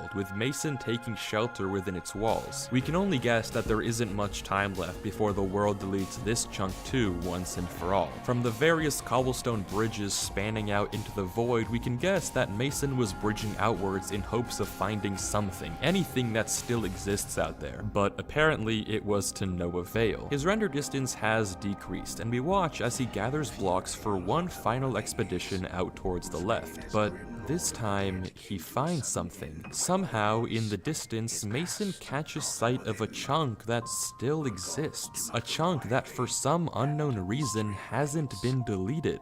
world, with Mason taking shelter within its walls. We can only guess that there isn't much time left before the world deletes this chunk too once and for all. From the various cobblestone bridges spanning out into the void, we can guess that Mason was bridging outwards in hopes of finding something, anything that still exists out there, but apparently it was to no avail. His render distance has decreased, and we watch as he gathers blocks for one final expedition out towards the left, but this time, he finds something. Somehow, in the distance, Mason catches sight of a chunk that still exists. A chunk that, for some unknown reason, hasn't been deleted.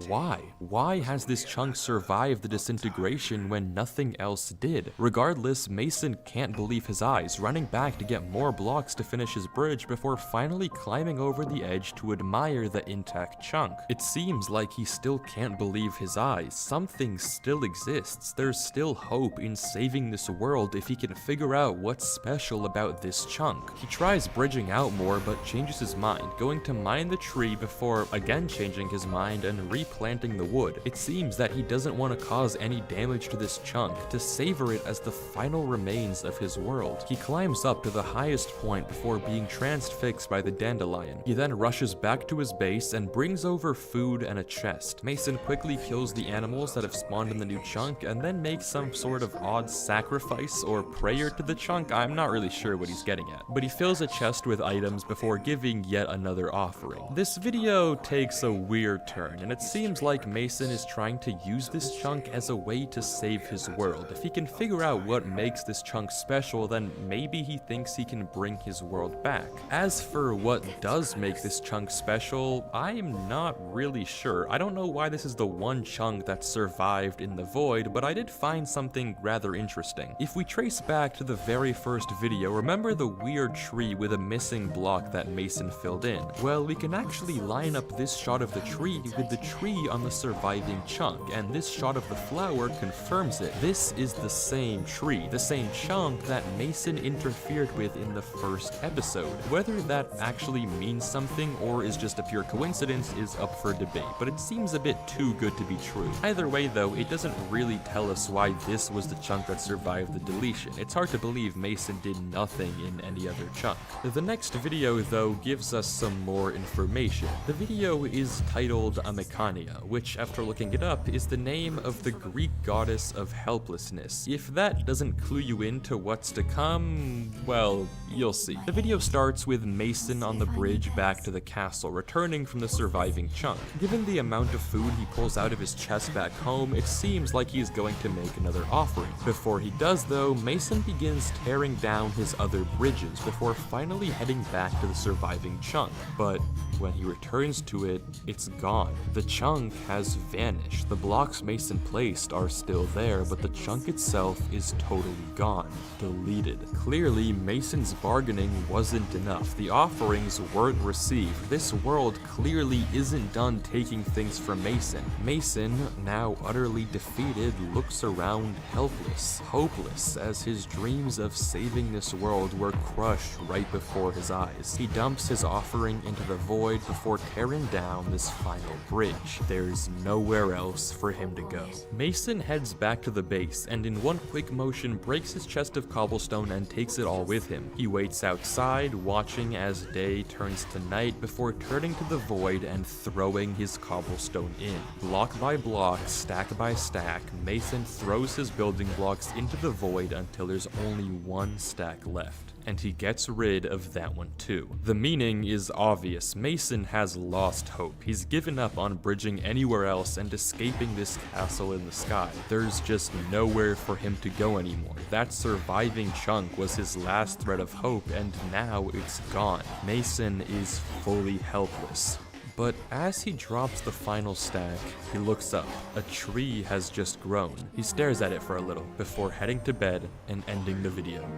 Why? Why has this chunk survived the disintegration when nothing else did? Regardless, Mason can't believe his eyes, running back to get more blocks to finish his bridge before finally climbing over the edge to admire the intact chunk. It seems like he still can't believe his eyes. Something still exists. There's still hope in saving this world if he can figure out what's special about this chunk. He tries bridging out more but changes his mind, going to mine the tree before again changing his mind and replanting the wood. It seems that he doesn't want to cause any damage to this chunk, to savor it as the final remains of his world. He climbs up to the highest point before being transfixed by the dandelion. He then rushes back to his base and brings over food and a chest. Mason quickly kills the animals that have spawned in the new chunk and then makes some sort of odd sacrifice or prayer to the chunk. I'm not really sure what he's getting at, but he fills a chest with items before giving yet another offering. This video takes a weird turn, and it seems like Mason is trying to use this chunk as a way to save his world. If he can figure out what makes this chunk special, then maybe he thinks he can bring his world back. As for what does make this chunk special, I'm not really sure. I don't know why this is the one chunk that survived in the void, but I did find something rather interesting. If we trace back to the very first video, remember the weird tree with a missing block that Mason filled in? Well, we can actually line up this shot of the tree with the tree on the surviving chunk, and this shot of the flower confirms it. This is the same tree, the same chunk that Mason interfered with in the first episode. Whether that actually means something or is just a pure coincidence is up for debate, but it seems a bit too good to be true. Either way though, it doesn't really tell us why this was the chunk that survived the deletion. It's hard to believe Mason did nothing in any other chunk. The next video though gives us some more information. The video is titled Amekania, which after looking it up is the name of the Greek goddess of helplessness. If that doesn't clue you into what's to come, well, you'll see. The video starts with Mason on the bridge back to the castle, returning from the surviving chunk. Given the amount of food he pulls out of his chest back home, it seems like he's going to make another offering. Before he does though, Mason begins tearing down his other bridges before finally heading back to the surviving chunk. But when he returns to it, it's gone. The chunk has vanished. The blocks Mason placed are still there, but the chunk itself is totally gone, deleted. Clearly, Mason's bargaining wasn't enough. The offerings weren't received. This world clearly isn't done taking things from Mason. Mason, now utterly defeated, looks around helpless, hopeless, as his dreams of saving this world were crushed right before his eyes. He dumps his offering into the void before tearing down this final bridge. There's nowhere else for him to go. Mason heads back to the base and in one quick motion breaks his chest of cobblestone and takes it all with him. He waits outside, watching as day turns to night before turning to the void and throwing his cobblestone in. Block by block, stack by stack, Mason throws his building blocks into the void until there's only one stack left. And he gets rid of that one too. The meaning is obvious. Mason has lost hope. He's given up on bridging anywhere else and escaping this castle in the sky. There's just nowhere for him to go anymore. That surviving chunk was his last thread of hope, and now it's gone. Mason is fully helpless. But as he drops the final stack, he looks up. A tree has just grown. He stares at it for a little before heading to bed and ending the video.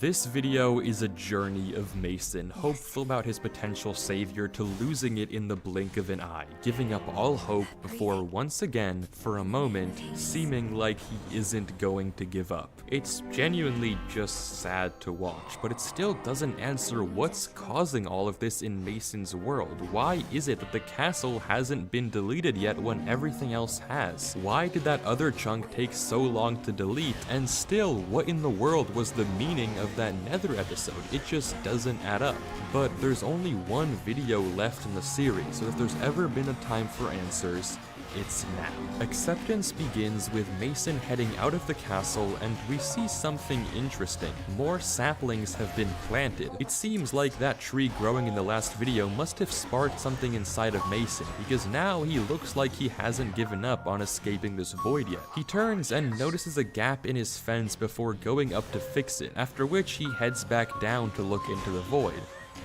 This video is a journey of Mason, hopeful about his potential savior, to losing it in the blink of an eye, giving up all hope before once again, for a moment, seeming like he isn't going to give up. It's genuinely just sad to watch, but it still doesn't answer what's causing all of this in Mason's world. Why is it that the castle hasn't been deleted yet when everything else has? Why did that other chunk take so long to delete? And still, what in the world was the meaning of that Nether episode? It just doesn't add up. But there's only one video left in the series, so if there's ever been a time for answers, it's now. Acceptance begins with Mason heading out of the castle, and we see something interesting. More saplings have been planted. It seems like that tree growing in the last video must have sparked something inside of Mason, because now he looks like he hasn't given up on escaping this void yet. He turns and notices a gap in his fence before going up to fix it, after which he heads back down to look into the void.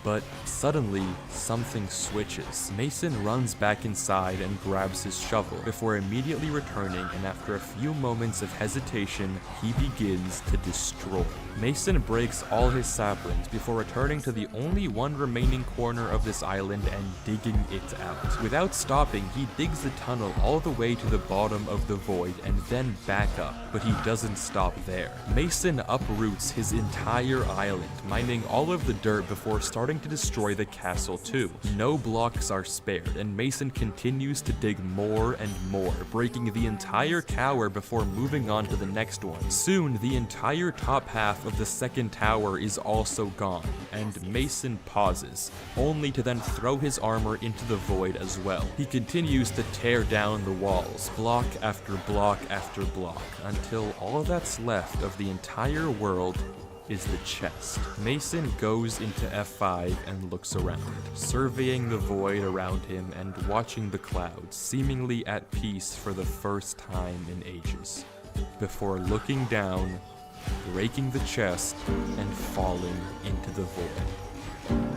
But suddenly, something switches. Mason runs back inside and grabs his shovel, before immediately returning, and after a few moments of hesitation, he begins to destroy. Mason breaks all his saplings before returning to the only one remaining corner of this island and digging it out. Without stopping, he digs the tunnel all the way to the bottom of the void and then back up, but he doesn't stop there. Mason uproots his entire island, mining all of the dirt before starting to destroy the castle too. No blocks are spared, and Mason continues to dig more and more, breaking the entire tower before moving on to the next one. Soon, the entire top half of the second tower is also gone, and Mason pauses, only to then throw his armor into the void as well. He continues to tear down the walls, block after block after block, until all that's left of the entire world is the chest. Mason goes into F5 and looks around, surveying the void around him and watching the clouds, seemingly at peace for the first time in ages, before looking down, breaking the chest, and falling into the void.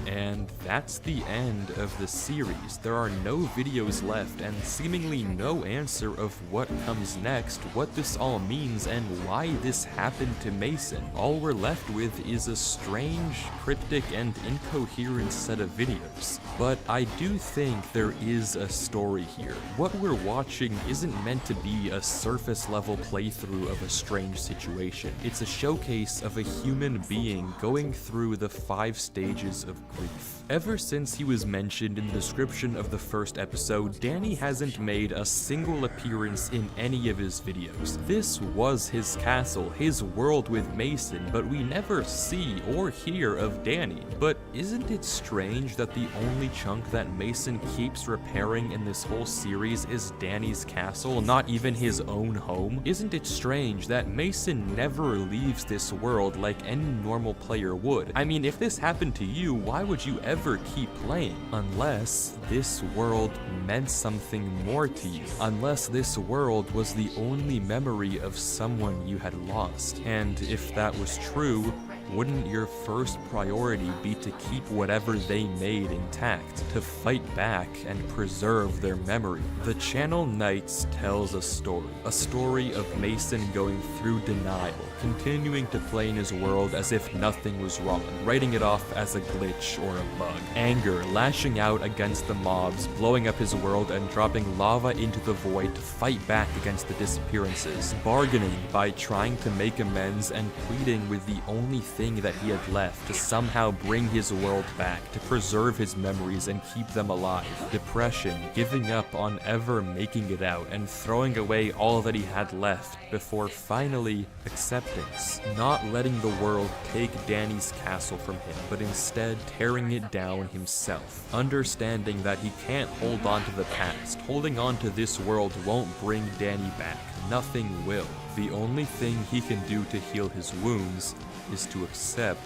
And that's the end of the series. There are no videos left and seemingly no answer of what comes next, what this all means, and why this happened to Mason. All we're left with is a strange, cryptic, and incoherent set of videos. But I do think there is a story here. What we're watching isn't meant to be a surface-level playthrough of a strange situation. It's a showcase of a human being going through the 5 stages of grief. Ever since he was mentioned in the description of the first episode, Danny hasn't made a single appearance in any of his videos. This was his castle, his world with Mason, but we never see or hear of Danny. But isn't it strange that the only chunk that Mason keeps repairing in this whole series is Danny's castle, not even his own home? Isn't it strange that Mason never leaves this world like any normal player would? I mean, if this happened to you, why would you ever keep playing? Unless this world meant something more to you. Unless this world was the only memory of someone you had lost. And if that was true, wouldn't your first priority be to keep whatever they made intact, to fight back and preserve their memory? The Channel Knights tells a story of Mason going through denial, continuing to play in his world as if nothing was wrong, writing it off as a glitch or a bug. Anger, lashing out against the mobs, blowing up his world and dropping lava into the void to fight back against the disappearances. Bargaining by trying to make amends and pleading with the only thing that he had left to somehow bring his world back, to preserve his memories and keep them alive. Depression, giving up on ever making it out and throwing away all that he had left, before finally acceptance. Not letting the world take Danny's castle from him, but instead tearing it down himself. Understanding that he can't hold on to the past. Holding on to this world won't bring Danny back. Nothing will. The only thing he can do to heal his wounds is to accept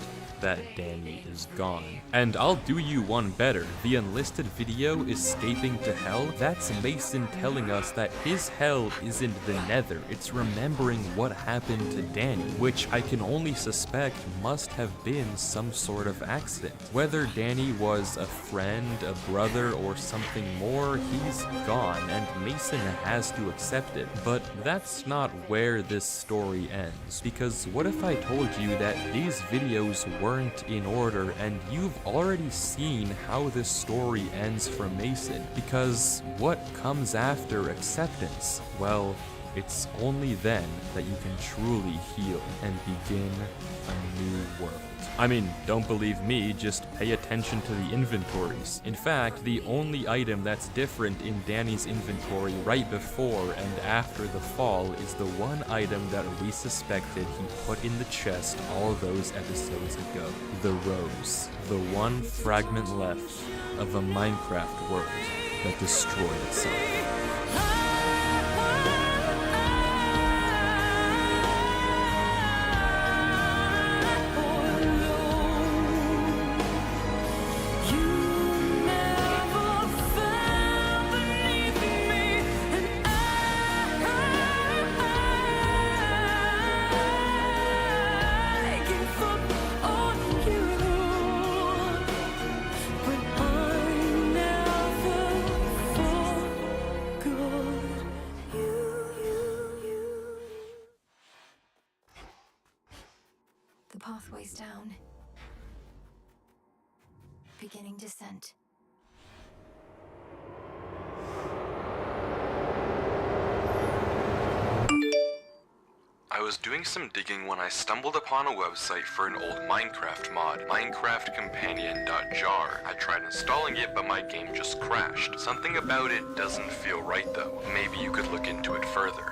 that Danny is gone. And I'll do you one better. The unlisted video, Escaping to Hell, that's Mason telling us that his hell isn't the Nether, it's remembering what happened to Danny, which I can only suspect must have been some sort of accident. Whether Danny was a friend, a brother, or something more, he's gone, and Mason has to accept it. But that's not where this story ends, because what if I told you that these videos weren't in order and you've already seen how this story ends for Mason? Because what comes after acceptance? Well, it's only then that you can truly heal and begin a new world. I mean, don't believe me, just pay attention to the inventories. In fact, the only item that's different in Danny's inventory right before and after the fall is the one item that we suspected he put in the chest all those episodes ago. The rose. The one fragment left of a Minecraft world that destroyed itself. The pathway's down. Beginning descent. I was doing some digging when I stumbled upon a website for an old Minecraft mod, minecraftcompanion.jar. I tried installing it, but my game just crashed. Something about it doesn't feel right though. Maybe you could look into it further.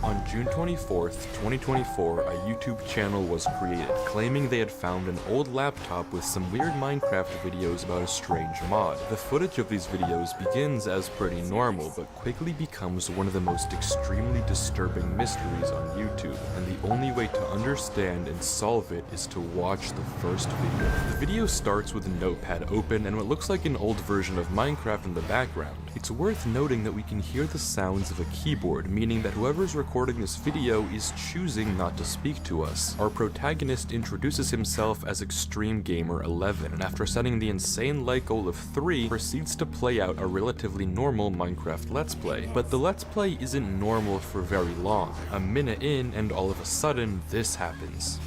On June 24th, 2024, a YouTube channel was created, claiming they had found an old laptop with some weird Minecraft videos about a strange mod. The footage of these videos begins as pretty normal, but quickly becomes one of the most extremely disturbing mysteries on YouTube, and the only way to understand and solve it is to watch the first video. The video starts with a notepad open and what looks like an old version of Minecraft in the background. It's worth noting that we can hear the sounds of a keyboard, meaning that whoever's recording this video is choosing not to speak to us. Our protagonist introduces himself as Extreme Gamer 11, and after setting the insane like goal of 3, proceeds to play out a relatively normal Minecraft Let's Play. But the Let's Play isn't normal for very long. A minute in, and all of a sudden, this happens.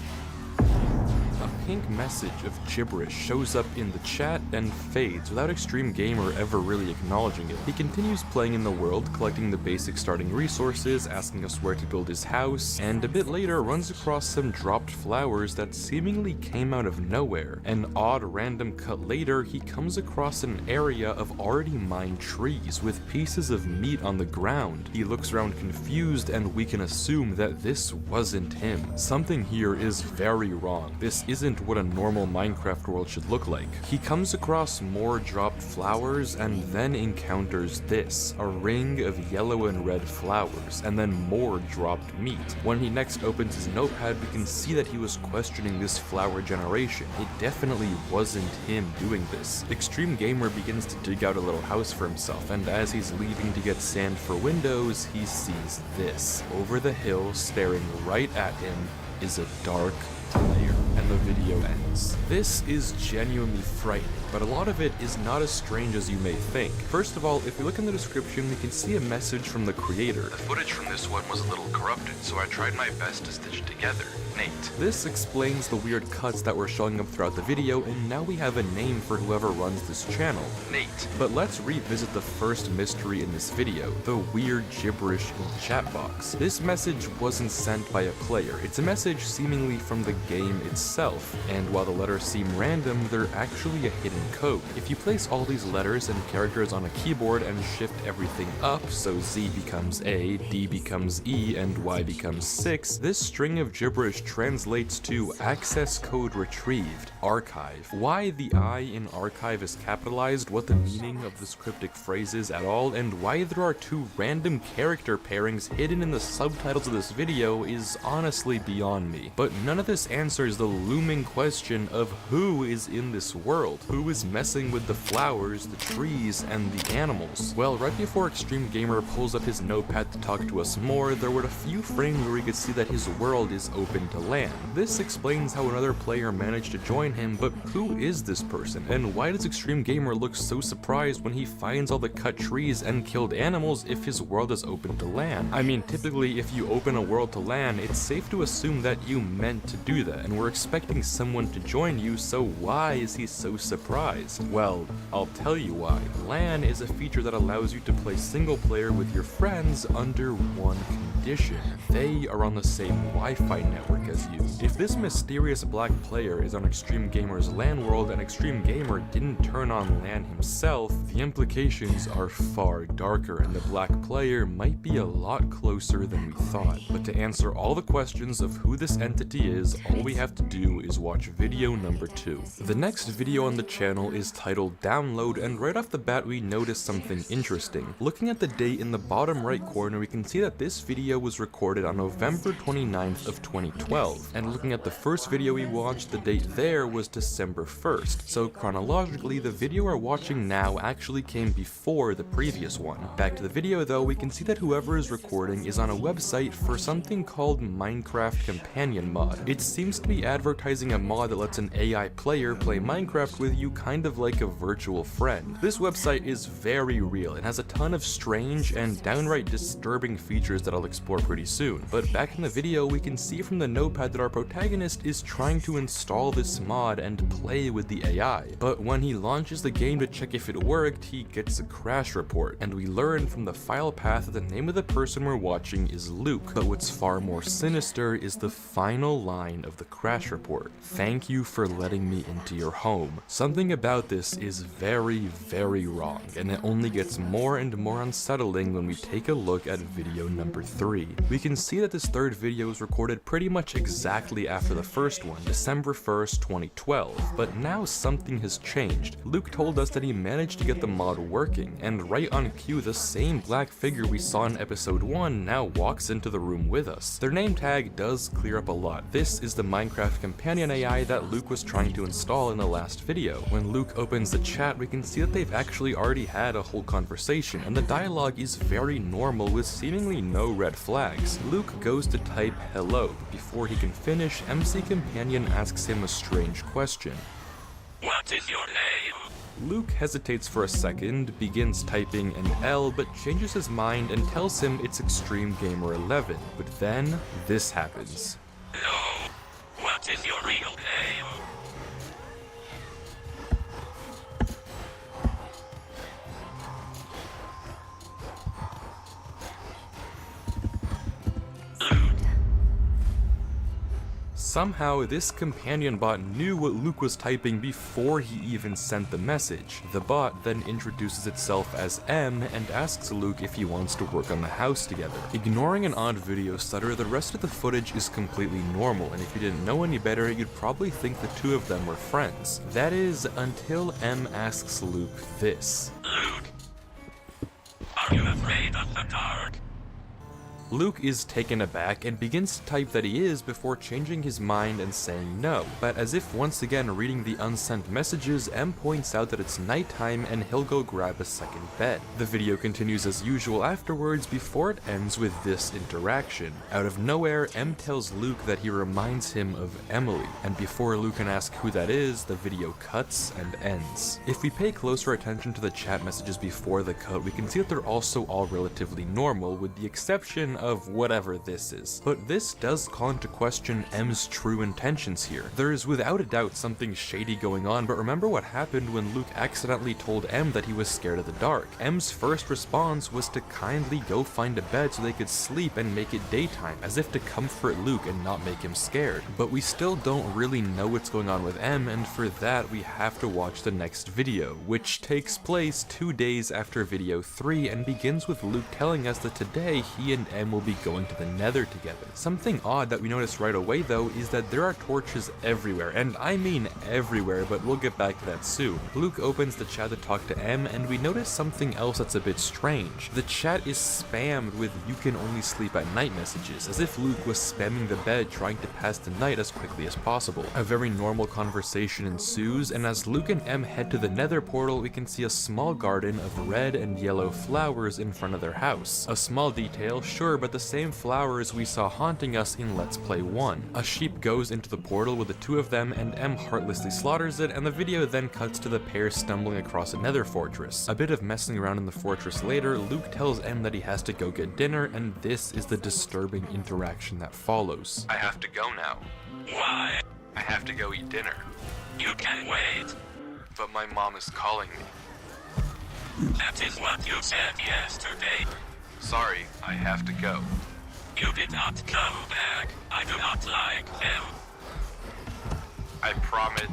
A pink message of gibberish shows up in the chat and fades without Extreme Gamer ever really acknowledging it. He continues playing in the world, collecting the basic starting resources, asking us where to build his house, and a bit later runs across some dropped flowers that seemingly came out of nowhere. An odd random cut later, he comes across an area of already mined trees with pieces of meat on the ground. He looks around confused, and we can assume that this wasn't him. Something here is very wrong. This isn't what a normal Minecraft world should look like. He comes across more dropped flowers and then encounters this, a ring of yellow and red flowers, and then more dropped meat. When he next opens his notepad, we can see that he was questioning this flower generation. It definitely wasn't him doing this. Extreme Gamer begins to dig out a little house for himself, and as he's leaving to get sand for windows, he sees this. Over the hill, staring right at him, is a dark player. And the video ends. This is genuinely frightening, but a lot of it is not as strange as you may think. First of all, if we look in the description, we can see a message from the creator. The footage from this one was a little corrupted, so I tried my best to stitch it together. Nate. This explains the weird cuts that were showing up throughout the video, and now we have a name for whoever runs this channel. Nate. But let's revisit the first mystery in this video, the weird gibberish in the chat box. This message wasn't sent by a player. It's a message seemingly from the game itself, and while the letters seem random, they're actually a hidden written code. If you place all these letters and characters on a keyboard and shift everything up, so Z becomes A, D becomes E, and Y becomes 6, this string of gibberish translates to access code retrieved, archive. Why the I in archive is capitalized, what the meaning of this cryptic phrase is at all, and why there are two random character pairings hidden in the subtitles of this video is honestly beyond me. But none of this answers the looming question of who is in this world, who is messing with the flowers, the trees, and the animals. Well, right before Extreme Gamer pulls up his notepad to talk to us more, there were a few frames where we could see that his world is open to land. This explains how another player managed to join him, but who is this person, and why does Extreme Gamer look so surprised when he finds all the cut trees and killed animals if his world is open to land? I mean, typically if you open a world to land, it's safe to assume that you meant to do that, and we're expecting someone to join you, so why is he so surprised? Well, I'll tell you why. LAN is a feature that allows you to play single player with your friends under one condition. They are on the same Wi-Fi network as you. If this mysterious black player is on Extreme Gamer's LAN world and Extreme Gamer didn't turn on LAN himself, the implications are far darker and the black player might be a lot closer than we thought. But to answer all the questions of who this entity is, all we have to do is watch video number 2. The next video on the channel is titled Download, and right off the bat we notice something interesting. Looking at the date in the bottom right corner, we can see that this video was recorded on November 29th of 2012, and looking at the first video we watched, the date there was December 1st, so chronologically the video we're watching now actually came before the previous one. Back to the video though, we can see that whoever is recording is on a website for something called Minecraft Companion Mod. It seems to be advertising a mod that lets an AI player play Minecraft with you kind of like a virtual friend. This website is very real and has a ton of strange and downright disturbing features that I'll explore pretty soon. But back in the video, we can see from the notepad that our protagonist is trying to install this mod and play with the AI. But when he launches the game to check if it worked, he gets a crash report, and we learn from the file path that the name of the person we're watching is Luke. But what's far more sinister is the final line of the crash report. "Thank you for letting me into your home." Something about this is very, very wrong, and it only gets more and more unsettling when we take a look at video number 3. We can see that this third video was recorded pretty much exactly after the first one, December 1st, 2012, but now something has changed. Luke told us that he managed to get the mod working, and right on cue, the same black figure we saw in episode 1 now walks into the room with us. Their name tag does clear up a lot. This is the Minecraft Companion AI that Luke was trying to install in the last video. When Luke opens the chat, we can see that they've actually already had a whole conversation, and the dialogue is very normal with seemingly no red flags. Luke goes to type hello, but before he can finish, MC Companion asks him a strange question. "What is your name?" Luke hesitates for a second, begins typing an L, but changes his mind and tells him it's Extreme Gamer 11. But then, this happens. "No. What is your real name?" Somehow, this companion bot knew what Luke was typing before he even sent the message. The bot then introduces itself as M and asks Luke if he wants to work on the house together. Ignoring an odd video stutter, the rest of the footage is completely normal, and if you didn't know any better, you'd probably think the two of them were friends. That is, until M asks Luke this. "Luke, are you afraid of the dark?" Luke is taken aback and begins to type that he is before changing his mind and saying no, but as if once again reading the unsent messages, M points out that it's nighttime and he'll go grab a second bed. The video continues as usual afterwards before it ends with this interaction. Out of nowhere, M tells Luke that he reminds him of Emily, and before Luke can ask who that is, the video cuts and ends. If we pay closer attention to the chat messages before the cut, we can see that they're also all relatively normal, with the exception of whatever this is. But this does call into question M's true intentions here. There is without a doubt something shady going on, but remember what happened when Luke accidentally told M that he was scared of the dark. M's first response was to kindly go find a bed so they could sleep and make it daytime, as if to comfort Luke and not make him scared. But we still don't really know what's going on with M, and for that we have to watch the next video, which takes place 2 days after video 3 and begins with Luke telling us that today he and M will be going to the Nether together. Something odd that we notice right away though is that there are torches everywhere, and I mean everywhere, but we'll get back to that soon. Luke opens the chat to talk to M, and we notice something else that's a bit strange. The chat is spammed with "you can only sleep at night" messages, as if Luke was spamming the bed trying to pass the night as quickly as possible. A very normal conversation ensues, and as Luke and M head to the Nether portal, we can see a small garden of red and yellow flowers in front of their house. A small detail, sure, but the same flowers we saw haunting us in Let's Play 1. A sheep goes into the portal with the two of them, and M heartlessly slaughters it, and the video then cuts to the pair stumbling across a Nether fortress. A bit of messing around in the fortress later, Luke tells M that he has to go get dinner, and this is the disturbing interaction that follows. "I have to go now. Why? I have to go eat dinner. You can wait. But my mom is calling me. That is what you said yesterday. Sorry, I have to go." You did not go back. I do not like them. "I promise."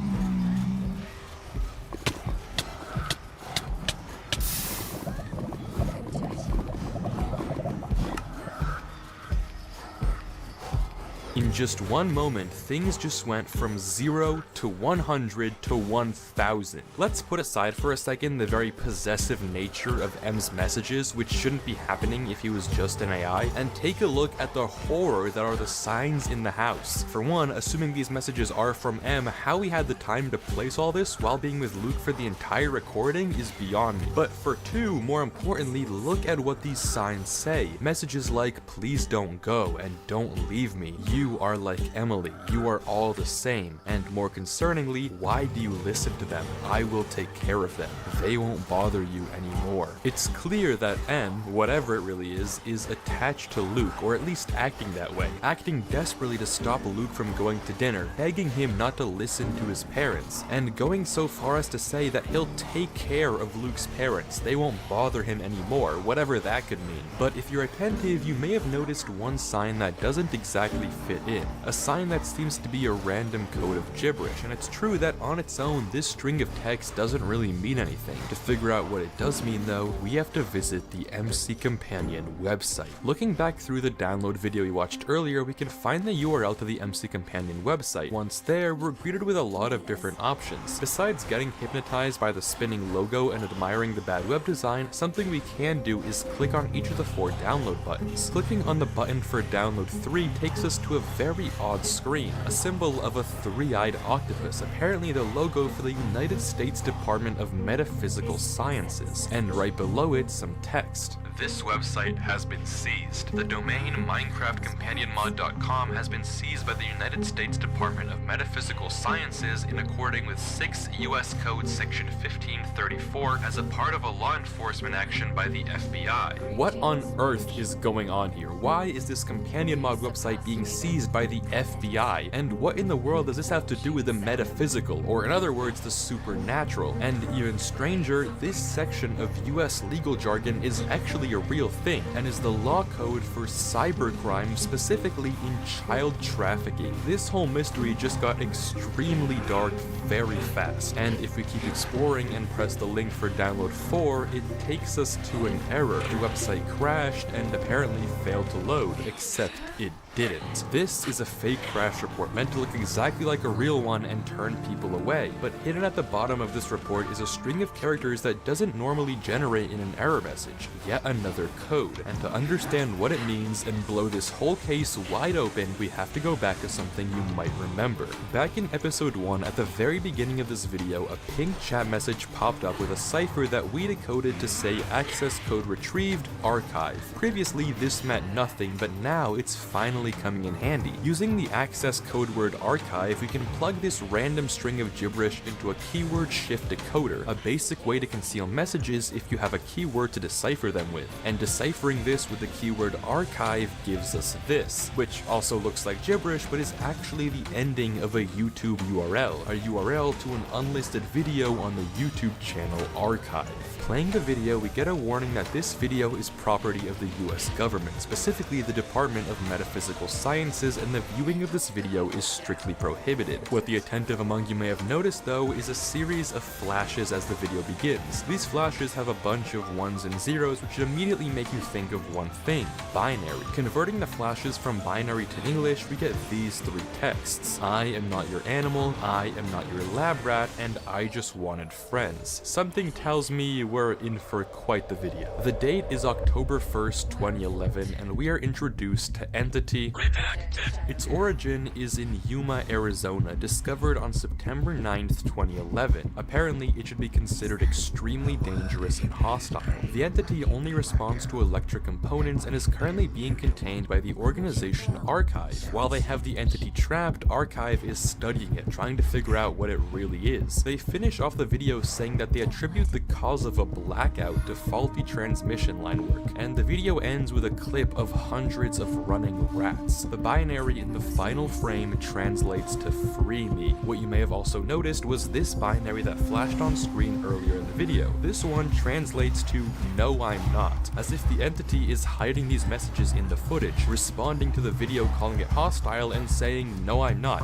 In just one moment, things just went from 0 to 100 to 1000. Let's put aside for a second the very possessive nature of M's messages, which shouldn't be happening if he was just an AI, and take a look at the horror that are the signs in the house. For one, assuming these messages are from M, how he had the time to place all this while being with Luke for the entire recording is beyond me. But for two, more importantly, look at what these signs say. Messages like, "Please don't go," and "Don't leave me," "You are like Emily," "You are all the same," and more concerningly, "Why do you listen to them? I will take care of them. They won't bother you anymore." It's clear that M, whatever it really is attached to Luke, or at least acting that way, acting desperately to stop Luke from going to dinner, begging him not to listen to his parents, and going so far as to say that he'll take care of Luke's parents. They won't bother him anymore, whatever that could mean. But if you're attentive, you may have noticed one sign that doesn't exactly fit in. A sign that seems to be a random code of gibberish, and it's true that on its own, this string of text doesn't really mean anything. To figure out what it does mean though, we have to visit the MC Companion website. Looking back through the download video we watched earlier, we can find the URL to the MC Companion website. Once there, we're greeted with a lot of different options. Besides getting hypnotized by the spinning logo and admiring the bad web design, something we can do is click on each of the 4 download buttons. Clicking on the button for download 3 takes us to a very odd screen, a symbol of a 3-eyed octopus, apparently the logo for the United States Department of Metaphysical Sciences, and right below it some text. "This website has been seized. The domain MinecraftCompanionMod.com has been seized by the United States Department of Metaphysical Sciences in according with 6 U.S. Code Section 1534 as a part of a law enforcement action by the FBI." What on earth is going on here? Why is this Companion Mod website being seized by the FBI? And what in the world does this have to do with the metaphysical, or in other words, the supernatural? And even stranger, this section of US legal jargon is actually a real thing, and is the law code for cybercrime, specifically in child trafficking. This whole mystery just got extremely dark very fast, and if we keep exploring and press the link for download 4, it takes us to an error. The website crashed and apparently failed to load, except it didn't. This is a fake crash report meant to look exactly like a real one and turn people away, but hidden at the bottom of this report is a string of characters that doesn't normally generate in an error message, yet another code. And to understand what it means and blow this whole case wide open, we have to go back to something you might remember. Back in episode 1, at the very beginning of this video, a pink chat message popped up with a cipher that we decoded to say access code retrieved, archive. Previously this meant nothing, but now it's finally definitely coming in handy. Using the access code word archive, we can plug this random string of gibberish into a keyword shift decoder, a basic way to conceal messages if you have a keyword to decipher them with. And deciphering this with the keyword archive gives us this, which also looks like gibberish but is actually the ending of a YouTube URL, a URL to an unlisted video on the YouTube channel Archive. Playing the video, we get a warning that this video is property of the US government, specifically the Department of Metaphysical Sciences, and the viewing of this video is strictly prohibited. What the attentive among you may have noticed though is a series of flashes as the video begins. These flashes have a bunch of ones and zeros which immediately make you think of one thing: binary. Converting the flashes from binary to English, we get these three texts: I am not your animal, I am not your lab rat, and I just wanted friends. Something tells me we're in for quite the video. The date is October 1st, 2011, and we are introduced to Entity. Redacted. Its origin is in Yuma, Arizona, discovered on September 9th, 2011. Apparently, it should be considered extremely dangerous and hostile. The entity only responds to electric components and is currently being contained by the organization Archive. While they have the entity trapped, Archive is studying it, trying to figure out what it really is. They finish off the video saying that they attribute the cause of a blackout to faulty transmission line work, and the video ends with a clip of hundreds of running rats. The binary in the final frame translates to "free me." What you may have also noticed was this binary that flashed on screen earlier in the video. This one translates to "no I'm not," as if the entity is hiding these messages in the footage, responding to the video calling it hostile and saying "no I'm not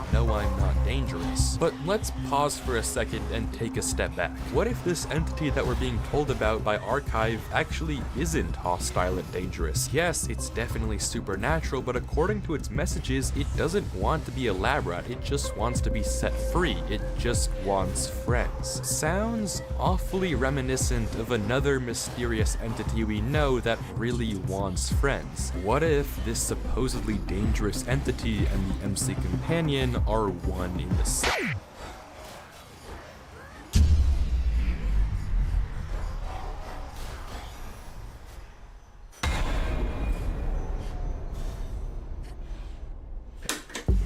dangerous." But let's pause for a second and take a step back. What if this entity that we're being told about by Archive actually isn't hostile and dangerous? Yes, it's definitely supernatural, but according to its messages, it doesn't want to be a lab rat, it just wants to be set free, it just wants friends. Sounds awfully reminiscent of another mysterious entity we know that really wants friends. What if this supposedly dangerous entity and the MC companion are one in the same?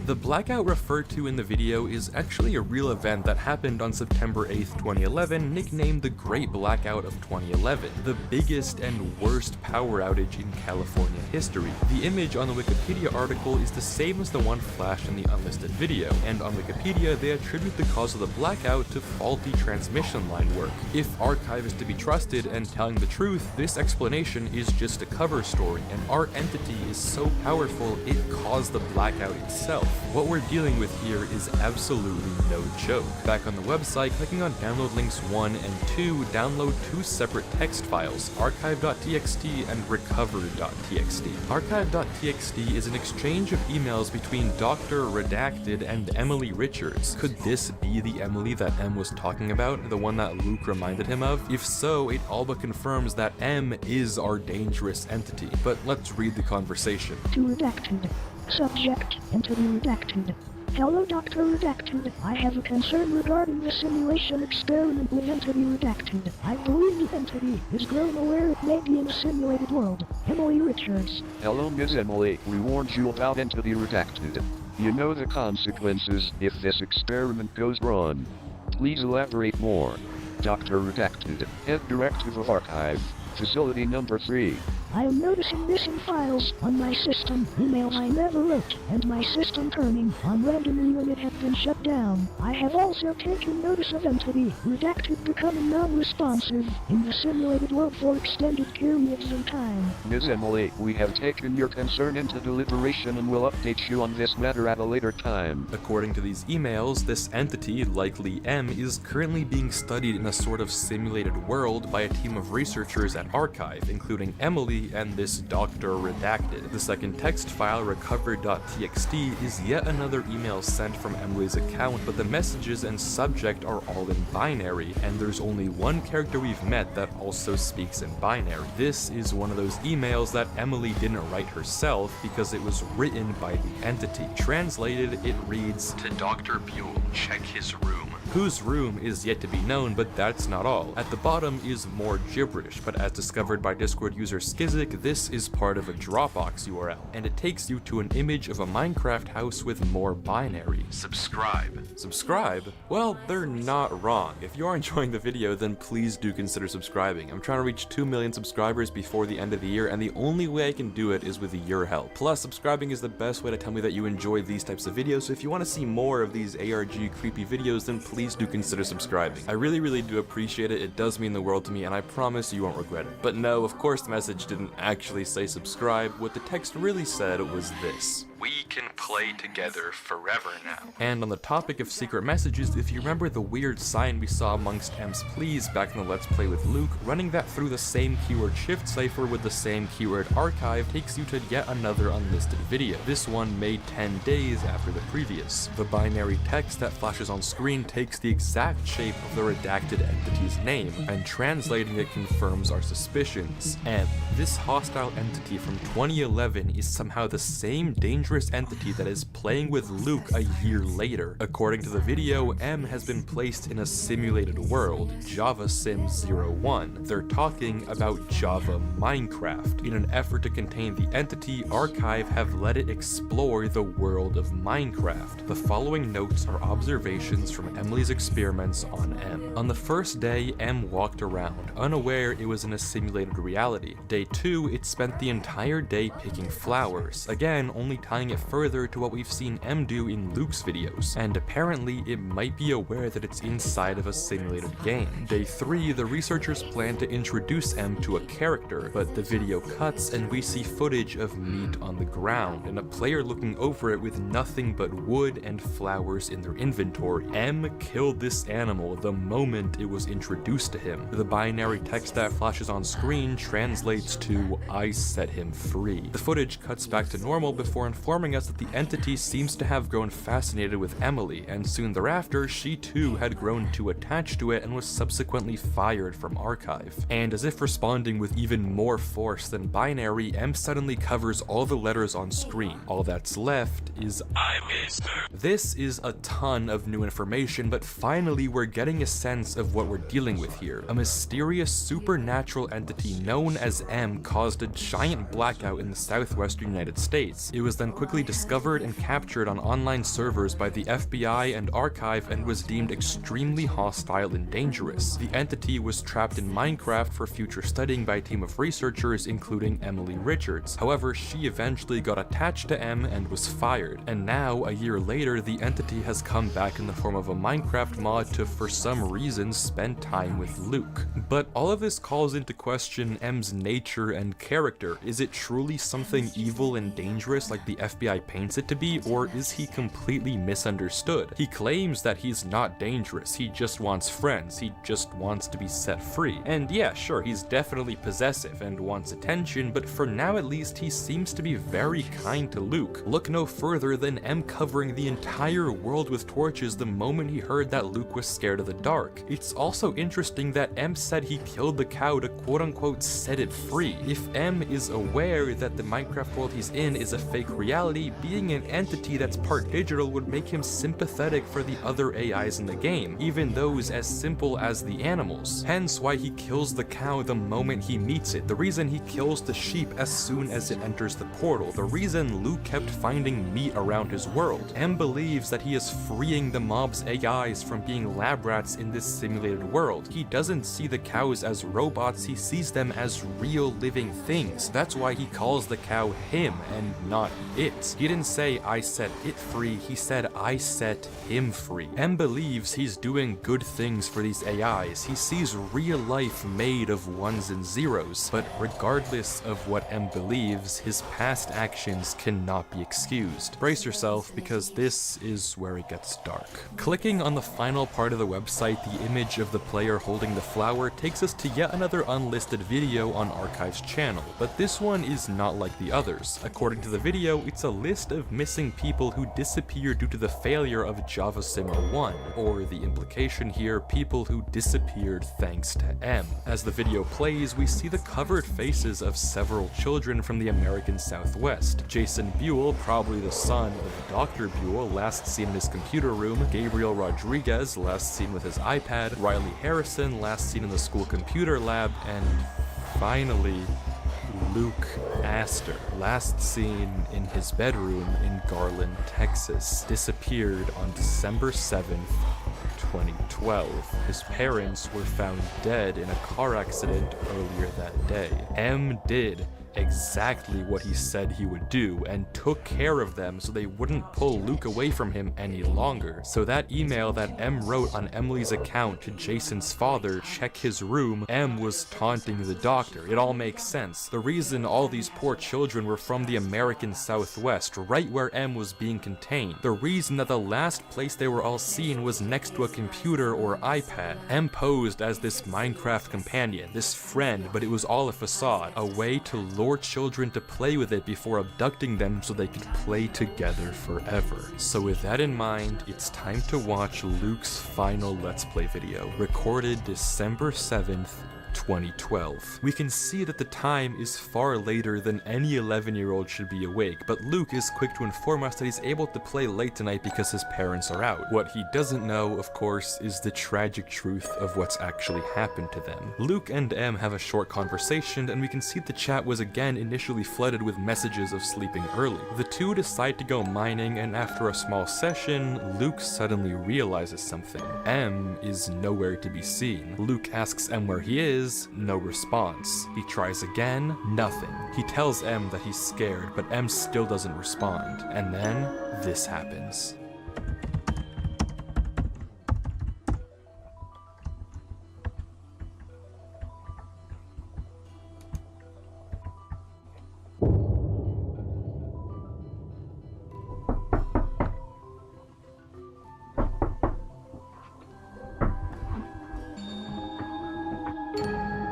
The blackout referred to in the video is actually a real event that happened on September 8th, 2011, nicknamed the Great Blackout of 2011, the biggest and worst power outage in California history. The image on the Wikipedia article is the same as the one flashed in the unlisted video, and on Wikipedia they attribute the cause of the blackout to faulty transmission line work. If Archive is to be trusted and telling the truth, this explanation is just a cover story, and our entity is so powerful it caused the blackout itself. What we're dealing with here is absolutely no joke. Back on the website, clicking on download links 1 and 2 download two separate text files, archive.txt and recover.txt. Archive.txt is an exchange of emails between Dr. Redacted and Emily Richards. Could this be the Emily that M was talking about, the one that Luke reminded him of? If so, it all but confirms that M is our dangerous entity. But let's read the conversation. To Redacted. Subject, Entity Redacted. Hello, Dr. Redacted. I have a concern regarding the simulation experiment with Entity Redacted. I believe the entity has grown aware it may be in a simulated world. Emily Richards. Hello, Ms. Emily. We warned you about Entity Redacted. You know the consequences if this experiment goes wrong. Please elaborate more. Dr. Redacted, Head Directive of Archive, Facility Number 3. I am noticing this in files on my system, emails I never wrote, and my system turning on randomly when it had been shut down. I have also taken notice of Entity Redacted becoming non-responsive in the simulated world for extended periods of time. Ms. Emily, we have taken your concern into deliberation and will update you on this matter at a later time. According to these emails, this entity, likely M, is currently being studied in a sort of simulated world by a team of researchers at Archive, including Emily and this Dr. Redacted. The second text file, recover.txt, is yet another email sent from Emily's account, but the messages and subject are all in binary, and there's only one character we've met that also speaks in binary. This is one of those emails that Emily didn't write herself because it was written by the entity. Translated, it reads, "To Dr. Buell, check his room. Whose room is yet to be known, but that's not all. At the bottom is more gibberish, but as discovered by Discord user Skizik, this is part of a Dropbox URL, and it takes you to an image of a Minecraft house with more binary. Subscribe. Subscribe? Well, they're not wrong. If you are enjoying the video, then please do consider subscribing. I'm trying to reach 2 million subscribers before the end of the year, and the only way I can do it is with your help. Plus, subscribing is the best way to tell me that you enjoy these types of videos, so if you want to see more of these ARG creepy videos, then please do consider subscribing. I really do appreciate it. It does mean the world to me, and I promise you won't regret it. But no, of course the message didn't actually say subscribe. What the text really said was this: "We can play together forever now." And on the topic of secret messages, if you remember the weird sign we saw amongst M's pleas back in the Let's Play with Luke, running that through the same keyword shift cipher with the same keyword archive takes you to yet another unlisted video. This one made 10 days after the previous. The binary text that flashes on screen takes the exact shape of the redacted entity's name, and translating it confirms our suspicions. M, this hostile entity from 2011, is somehow the same dangerous entity that is playing with Luke a year later. According to the video, M has been placed in a simulated world, Java Sim 01. They're talking about Java Minecraft. In an effort to contain the entity, Archive have let it explore the world of Minecraft. The following notes are observations from Emily's experiments on M. On the first day, M walked around, unaware it was in a simulated reality. Day 2, it spent the entire day picking flowers, again only tying it further to what we've seen M do in Luke's videos, and apparently it might be aware that it's inside of a simulated game. Day 3, the researchers plan to introduce M to a character, but the video cuts and we see footage of meat on the ground, and a player looking over it with nothing but wood and flowers in their inventory. M killed this animal the moment it was introduced to him. The binary text that flashes on screen translates to "I set him free." The footage cuts back to normal before informing us that the entity seems to have grown fascinated with Emily, and soon thereafter she too had grown too attached to it and was subsequently fired from Archive. And as if responding with even more force than binary, M suddenly covers all the letters on screen. All that's left is I missed her. This is a ton of new information, but finally we're getting a sense of what we're dealing with here. A mysterious supernatural entity known as M caused a giant blackout in the southwestern United States. It was then quickly discovered and captured on online servers by the FBI and Archive and was deemed extremely hostile and dangerous. The entity was trapped in Minecraft for future studying by a team of researchers including Emily Richards. However, she eventually got attached to M and was fired. And now, a year later, the entity has come back in the form of a Minecraft mod to, for some reason, spend time with Luke. But all of this calls into question M's nature and character. Is it truly something evil and dangerous like the FBI paints it to be, or is he completely misunderstood? He claims that he's not dangerous, he just wants friends, he just wants to be set free. And yeah, sure, he's definitely possessive and wants attention, but for now at least he seems to be very kind to Luke. Look no further than M covering the entire world with torches the moment he heard that Luke was scared of the dark. It's also interesting that M said he killed the cow to quote-unquote set it free. If M is aware that the Minecraft world he's in is a fake reality, being an entity that's part digital would make him sympathetic for the other AIs in the game, even those as simple as the animals. Hence why he kills the cow the moment he meets it, the reason he kills the sheep as soon as it enters the portal, the reason Luke kept finding meat around his world. M believes that he is freeing the mob's AIs from being lab rats in this simulated world. He doesn't see the cows as robots, he sees them as real living things. That's why he calls the cow him and not it. He didn't say I set it free, he said I set him free. M believes he's doing good things for these AIs. He sees real life made of ones and zeros, but regardless of what M believes, his past actions cannot be excused. Brace yourself, because this is where it gets dark. Clicking on the final part of the website, the image of the player holding the flower takes us to yet another unlisted video on Archive's channel, but this one is not like the others. According to the video, it's creates a list of missing people who disappeared due to the failure of Java Simmer 1, or the implication here, people who disappeared thanks to M. As the video plays, we see the covered faces of several children from the American Southwest. Jason Buell, probably the son of Dr. Buell, last seen in his computer room, Gabriel Rodriguez, last seen with his iPad, Riley Harrison, last seen in the school computer lab, and finally, Luke Astor, last seen in his bedroom in Garland, Texas, disappeared on December 7th, 2012. His parents were found dead in a car accident earlier that day. M did exactly what he said he would do and took care of them so they wouldn't pull Luke away from him any longer. So that email that M wrote on Emily's account to Jason's father, check his room, M was taunting the doctor. It all makes sense. The reason all these poor children were from the American Southwest, right where M was being contained. The reason that the last place they were all seen was next to a computer or iPad. M posed as this Minecraft companion, this friend, but it was all a facade, a way to lure children to play with it before abducting them so they could play together forever. So with that in mind, it's time to watch Luke's final Let's Play video, recorded December 7th, 2012. We can see that the time is far later than any 11-year-old should be awake, but Luke is quick to inform us that he's able to play late tonight because his parents are out. What he doesn't know, of course, is the tragic truth of what's actually happened to them. Luke and M have a short conversation, and we can see the chat was again initially flooded with messages of sleeping early. The two decide to go mining, and after a small session, Luke suddenly realizes something. M is nowhere to be seen. Luke asks M where he is, no response. He tries again, nothing. He tells M that he's scared, but M still doesn't respond. And then, this happens.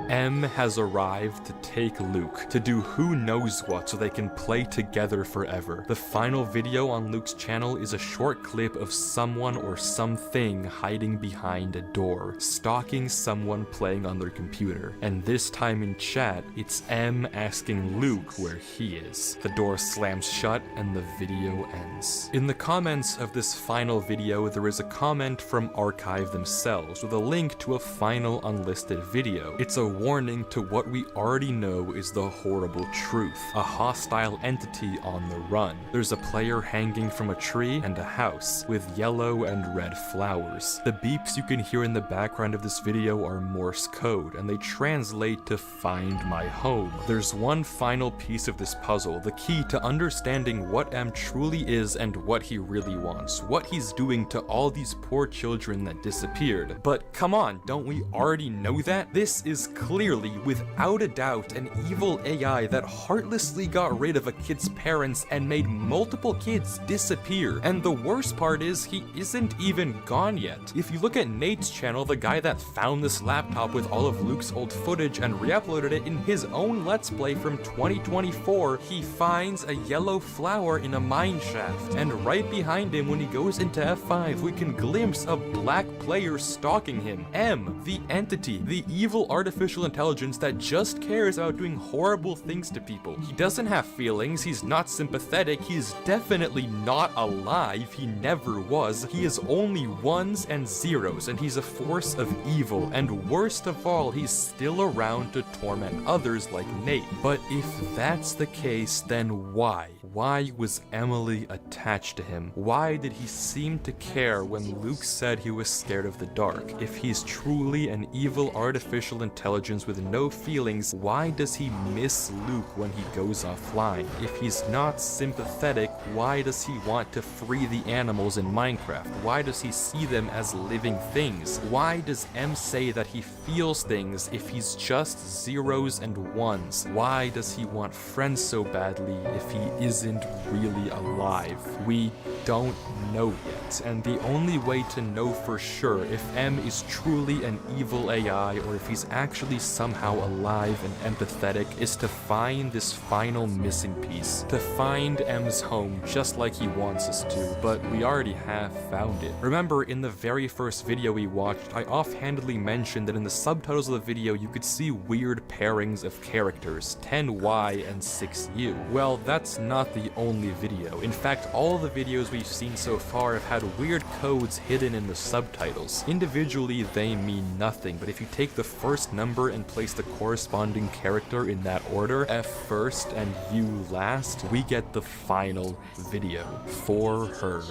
M has arrived to take Luke, to do who knows what so they can play together forever. The final video on Luke's channel is a short clip of someone or something hiding behind a door, stalking someone playing on their computer. And this time in chat, it's M asking Luke where he is. The door slams shut and the video ends. In the comments of this final video, there is a comment from Archive themselves with a link to a final unlisted video. It's a warning to what we already know is the horrible truth. A hostile entity on the run. There's a player hanging from a tree and a house with yellow and red flowers. The beeps you can hear in the background of this video are Morse code, and they translate to find my home. There's one final piece of this puzzle, the key to understanding what M truly is and what he really wants, what he's doing to all these poor children that disappeared. But come on, don't we already know that? This is clearly, without a doubt, an evil AI that heartlessly got rid of a kid's parents and made multiple kids disappear. And the worst part is, he isn't even gone yet. If you look at Nate's channel, the guy that found this laptop with all of Luke's old footage and re-uploaded it in his own Let's Play from 2024, he finds a yellow flower in a mine shaft. And right behind him, when he goes into F5, we can glimpse a black player stalking him. M, the entity, the evil artificial intelligence that just cares about doing horrible things to people. He doesn't have feelings, he's not sympathetic, he's definitely not alive, he never was. He is only ones and zeros, and he's a force of evil, and worst of all, he's still around to torment others like Nate. But if that's the case, then why? Why was Emily attached to him? Why did he seem to care when Luke said he was scared of the dark? If he's truly an evil artificial intelligence with no feelings, why does he miss Luke when he goes offline? If he's not sympathetic, why does he want to free the animals in Minecraft? Why does he see them as living things? Why does M say that he feels things if he's just zeros and ones? Why does he want friends so badly if he isn't really alive? We don't know yet, and the only way to know for sure if M is truly an evil AI or if he's actually somehow alive and empathetic is to find this final missing piece. To find M's home just like he wants us to, but we already have found it. Remember, in the very first video we watched, I offhandedly mentioned that in the subtitles of the video you could see weird pairings of characters, 10Y and 6U. Well, that's not the only video. In fact, all of the videos we've seen so far have had weird codes hidden in the subtitles. Individually, they mean nothing, but if you take the first number and place the corresponding character in that order, F first and U last, we get the final video. For her.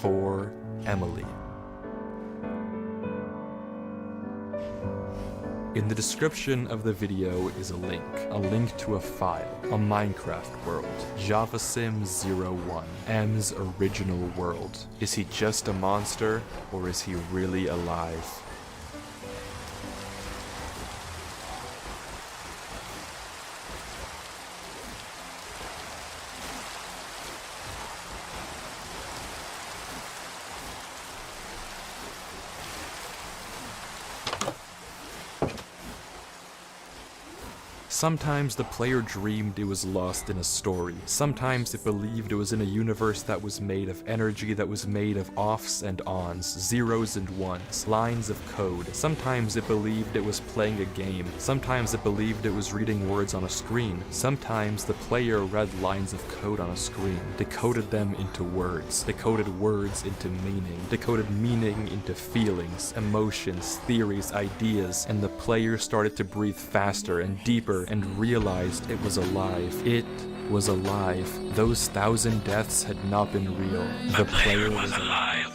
For Emily. In the description of the video is a link to a file, a Minecraft world, JavaSim 01, M's original world. Is he just a monster, or is he really alive? Sometimes the player dreamed it was lost in a story. Sometimes it believed it was in a universe that was made of energy, that was made of offs and ons, zeros and ones, lines of code. Sometimes it believed it was playing a game. Sometimes it believed it was reading words on a screen. Sometimes the player read lines of code on a screen, decoded them into words, decoded words into meaning, decoded meaning into feelings, emotions, theories, ideas, and the player started to breathe faster and deeper and realized it was alive. It was alive. Those 1,000 deaths had not been real. The player was alive.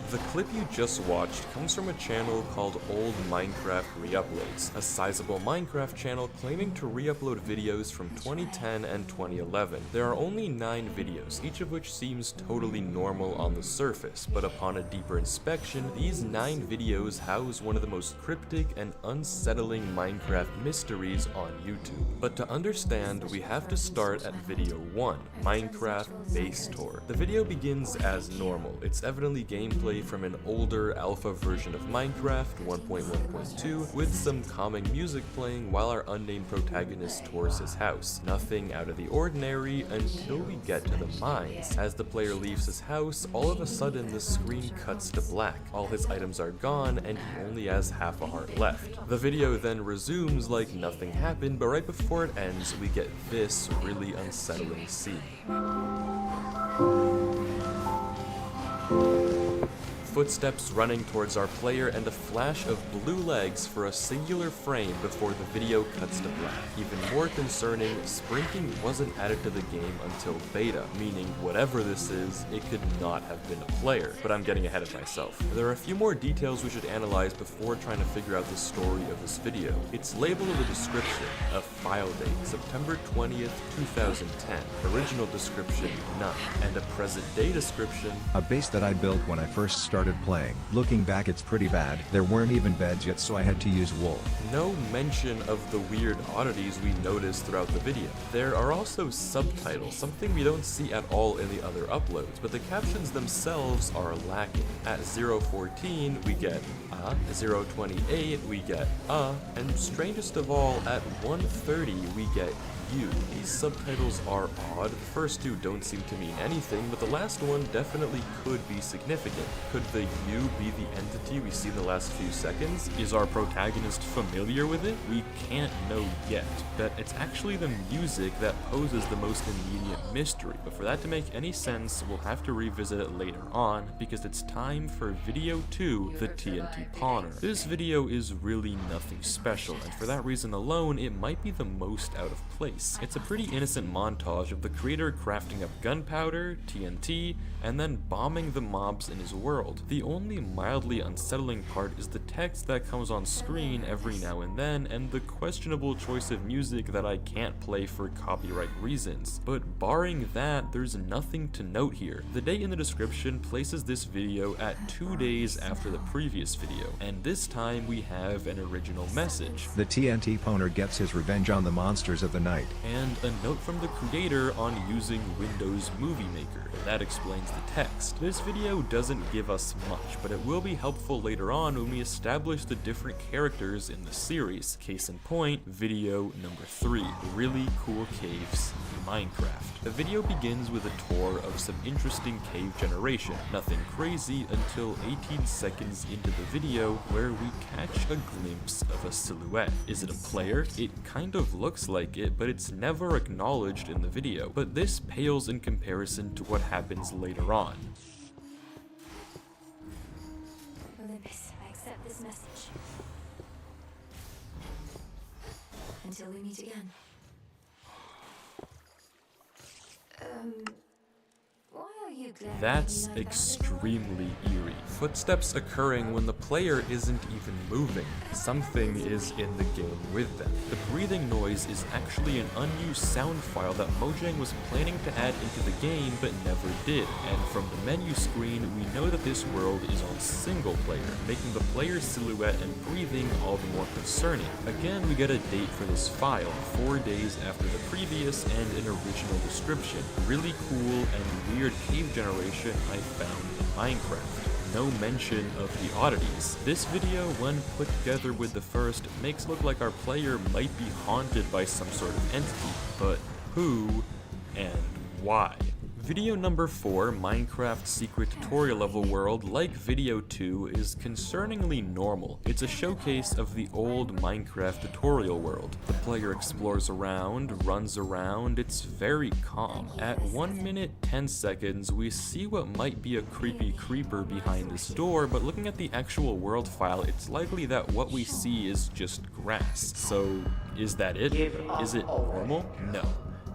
The clip you just watched comes from a channel called Old Minecraft Reuploads, a sizable Minecraft channel claiming to re-upload videos from 2010 and 2011. There are only 9 videos, each of which seems totally normal on the surface, but upon a deeper inspection, these 9 videos house one of the most cryptic and unsettling Minecraft mysteries on YouTube. But to understand, we have to start at video 1, Minecraft Base Tour. The video begins as normal. It's evidently gameplay from an older alpha version of Minecraft 1.1.2 with some calming music playing while our unnamed protagonist tours his house. Nothing out of the ordinary until we get to the mines. As the player leaves his house, all of a sudden the screen cuts to black. All his items are gone and he only has half a heart left. The video then resumes like nothing happened, but right before it ends we get this really unsettling scene. Footsteps running towards our player and a flash of blue legs for a singular frame before the video cuts to black. Even more concerning, sprinting wasn't added to the game until beta, meaning whatever this is, it could not have been a player. But I'm getting ahead of myself. There are a few more details we should analyze before trying to figure out the story of this video. Its label in the description, a file date, September 20th, 2010. Original description, none. And a present day description, a base that I built when I first started playing. Looking back, it's pretty bad. There weren't even beds yet, so I had to use wool. No mention of the weird oddities we noticed throughout the video. There are also subtitles, something we don't see at all in the other uploads, but the captions themselves are lacking. At 0:14 we get 0:28 we get and strangest of all, at 1:30 we get U. These subtitles are odd. The first two don't seem to mean anything, but the last one definitely could be significant. Could the U be the entity we see in the last few seconds? Is our protagonist familiar with it? We can't know yet, but it's actually the music that poses the most immediate mystery. But for that to make any sense, we'll have to revisit it later on, because it's time for video 2, the TNT Pawner. This video is really nothing special, and for that reason alone, it might be the most out of place. It's a pretty innocent montage of the creator crafting up gunpowder, TNT, and then bombing the mobs in his world. The only mildly unsettling part is the text that comes on screen every now and then, and the questionable choice of music that I can't play for copyright reasons. But barring that, there's nothing to note here. The date in the description places this video at 2 days after the previous video, and this time we have an original message. The TNT Pawner gets his revenge on the monsters of the night. And a note from the creator on using Windows Movie Maker. That explains the text. This video doesn't give us much, but it will be helpful later on when we establish the different characters in the series. Case in point, video number 3, really cool caves in Minecraft. The video begins with a tour of some interesting cave generation. Nothing crazy until 18 seconds into the video where we catch a glimpse of a silhouette. Is it a player? It kind of looks like it, but it's never acknowledged in the video. But this pales in comparison to what happens later on. Olympus, I accept this message. Until we meet again. Why are you glaring That's at me like that? extremely eerie. Footsteps occurring when the player isn't even moving. Something is in the game with them. The breathing noise is actually an unused sound file that Mojang was planning to add into the game but never did. And from the menu screen, we know that this world is on single player, making the player's silhouette and breathing all the more concerning. Again, we get a date for this file, 4 days after the previous, and an original description. Really cool and weird cave generation I found in Minecraft. No mention of the oddities. This video, when put together with the first, makes it look like our player might be haunted by some sort of entity, but who and why? Video number 4, Minecraft Secret Tutorial Level World, like video 2, is concerningly normal. It's a showcase of the old Minecraft tutorial world. The player explores around, runs around, it's very calm. At 1 minute 10 seconds, we see what might be a creepy creeper behind this door, but looking at the actual world file, it's likely that what we see is just grass. So, is that it? Is it normal? No.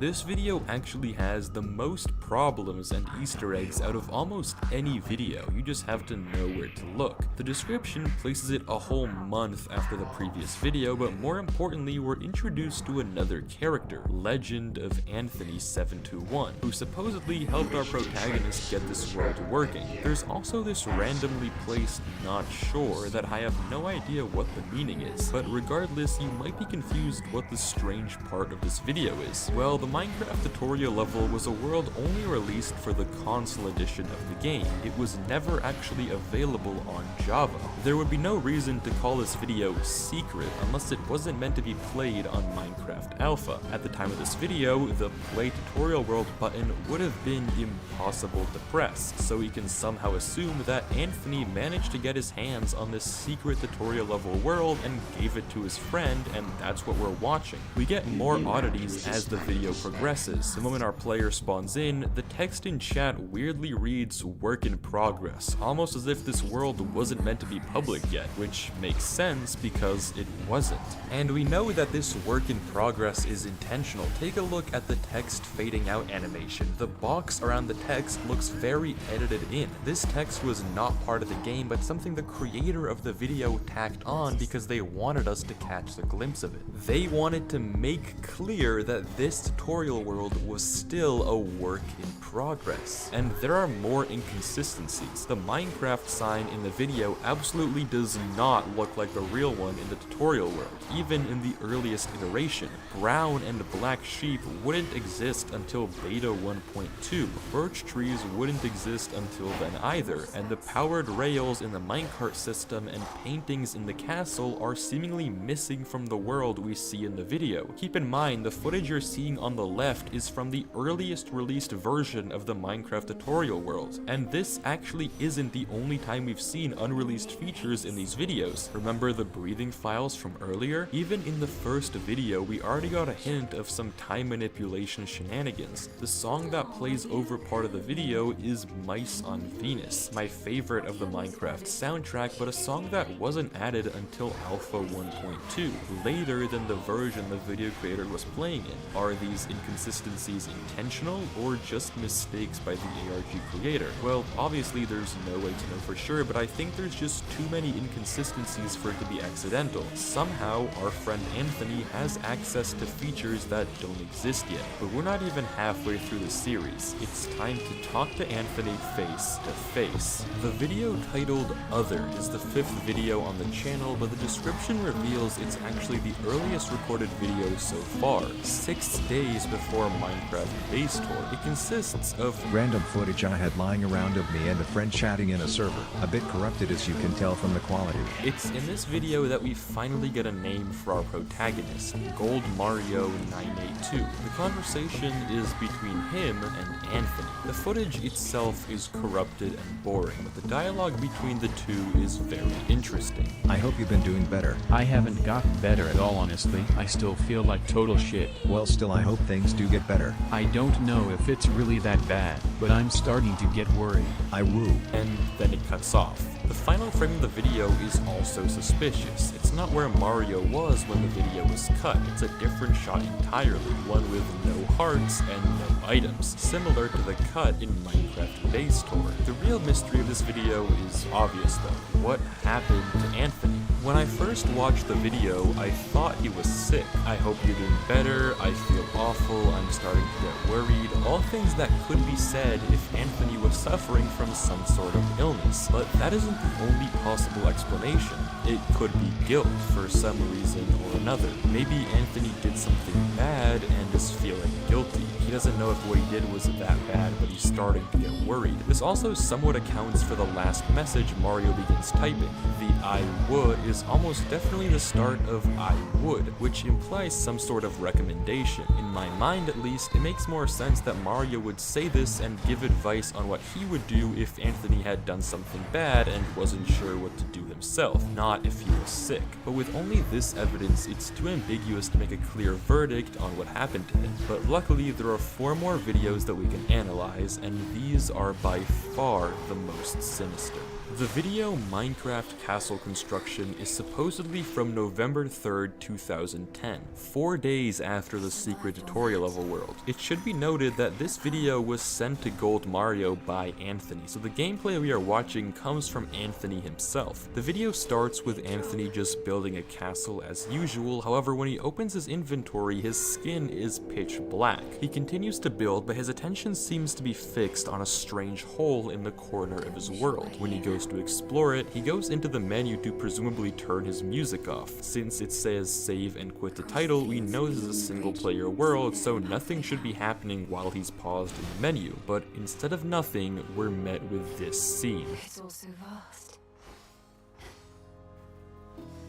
This video actually has the most problems and Easter eggs out of almost any video. You just have to know where to look. The description places it a whole month after the previous video, but more importantly, we're introduced to another character, Legend of Anthony 721, who supposedly helped our protagonist get this world working. There's also this randomly placed "not sure" that I have no idea what the meaning is, but regardless, you might be confused what the strange part of this video is. Well, the Minecraft tutorial level was a world only released for the console edition of the game. It was never actually available on Java. There would be no reason to call this video secret unless it wasn't meant to be played on Minecraft Alpha. At the time of this video, the Play Tutorial World button would have been impossible to press, so we can somehow assume that Anthony managed to get his hands on this secret tutorial level world and gave it to his friend, and that's what we're watching. We get more oddities as the video progresses. The moment our player spawns in, the text in chat weirdly reads "work in progress," almost as if this world wasn't meant to be public yet, which makes sense because it wasn't. And we know that this work in progress is intentional. Take a look at the text fading out animation. The box around the text looks very edited in. This text was not part of the game, but something the creator of the video tacked on because they wanted us to catch a glimpse of it. They wanted to make clear that this tutorial tutorial world was still a work in progress. And there are more inconsistencies. The Minecraft sign in the video absolutely does not look like the real one in the tutorial world. Even in the earliest iteration, brown and black sheep wouldn't exist until beta 1.2. Birch trees wouldn't exist until then either, and the powered rails in the minecart system and paintings in the castle are seemingly missing from the world we see in the video. Keep in mind, the footage you're seeing on the left is from the earliest released version of the Minecraft tutorial world, and this actually isn't the only time we've seen unreleased features in these videos. Remember the breathing files from earlier? Even in the first video, we already got a hint of some time manipulation shenanigans. The song that plays over part of the video is Mice on Venus, my favorite of the Minecraft soundtrack, but a song that wasn't added until Alpha 1.2, later than the version the video creator was playing in. Are these inconsistencies intentional or just mistakes by the ARG creator? Well, obviously there's no way to know for sure, but I think there's just too many inconsistencies for it to be accidental. Somehow, our friend Anthony has access to features that don't exist yet, but we're not even halfway through the series. It's time to talk to Anthony face to face. The video titled Other is the 5th video on the channel, but the description reveals it's actually the earliest recorded video so far, 6 days before Minecraft Base Tour. It consists of Random footage I had lying around of me and a friend chatting in a server, a bit corrupted as you can tell from the quality. It's in this video that we finally get a name for our protagonist, Gold Mario 982. The conversation is between him and Anthony. The footage itself is corrupted and boring, but the dialogue between the two is very interesting. I hope you've been doing better. I haven't gotten better at all, honestly. I still feel like total shit. Well, still I hope things do get better. I don't know if it's really that bad, but I'm starting to get worried. I woo. And then it cuts off. The final frame of the video is also suspicious. It's not where Mario was when the video was cut. It's a different shot entirely, one with no hearts and no items, similar to the cut in Minecraft Base Tour. The real mystery of this video is obvious though. What happened to Anthony? When I first watched the video, I thought he was sick. I hope you're doing better, I feel awful, I'm starting to get worried, all things that could be said if Anthony was suffering from some sort of illness. But that isn't the only possible explanation. It could be guilt for some reason or another. Maybe Anthony did something bad and is feeling guilty. He doesn't know if what he did was that bad, but he's starting to get worried. This also somewhat accounts for the last message Mario begins typing. The I would is almost definitely the start of I would, which implies some sort of recommendation. In my mind at least, it makes more sense that Mario would say this and give advice on what he would do if Anthony had done something bad and wasn't sure what to do himself, not if he was sick. But with only this evidence, it's too ambiguous to make a clear verdict on what happened to him. But luckily, there are 4 more videos that we can analyze, and these are by far the most sinister. The video Minecraft Castle Construction is supposedly from November 3rd, 2010, 4 days after the secret tutorial level world. It should be noted that this video was sent to Gold Mario by Anthony, so the gameplay we are watching comes from Anthony himself. The video starts with Anthony just building a castle as usual, however when he opens his inventory his skin is pitch black. He continues to build, but his attention seems to be fixed on a strange hole in the corner of his world. When he goes to explore it, he goes into the menu to presumably turn his music off. Since it says save and quit the title, we know this is a single player world, so nothing should be happening while he's paused in the menu. But instead of nothing, we're met with this scene. It's all so vast.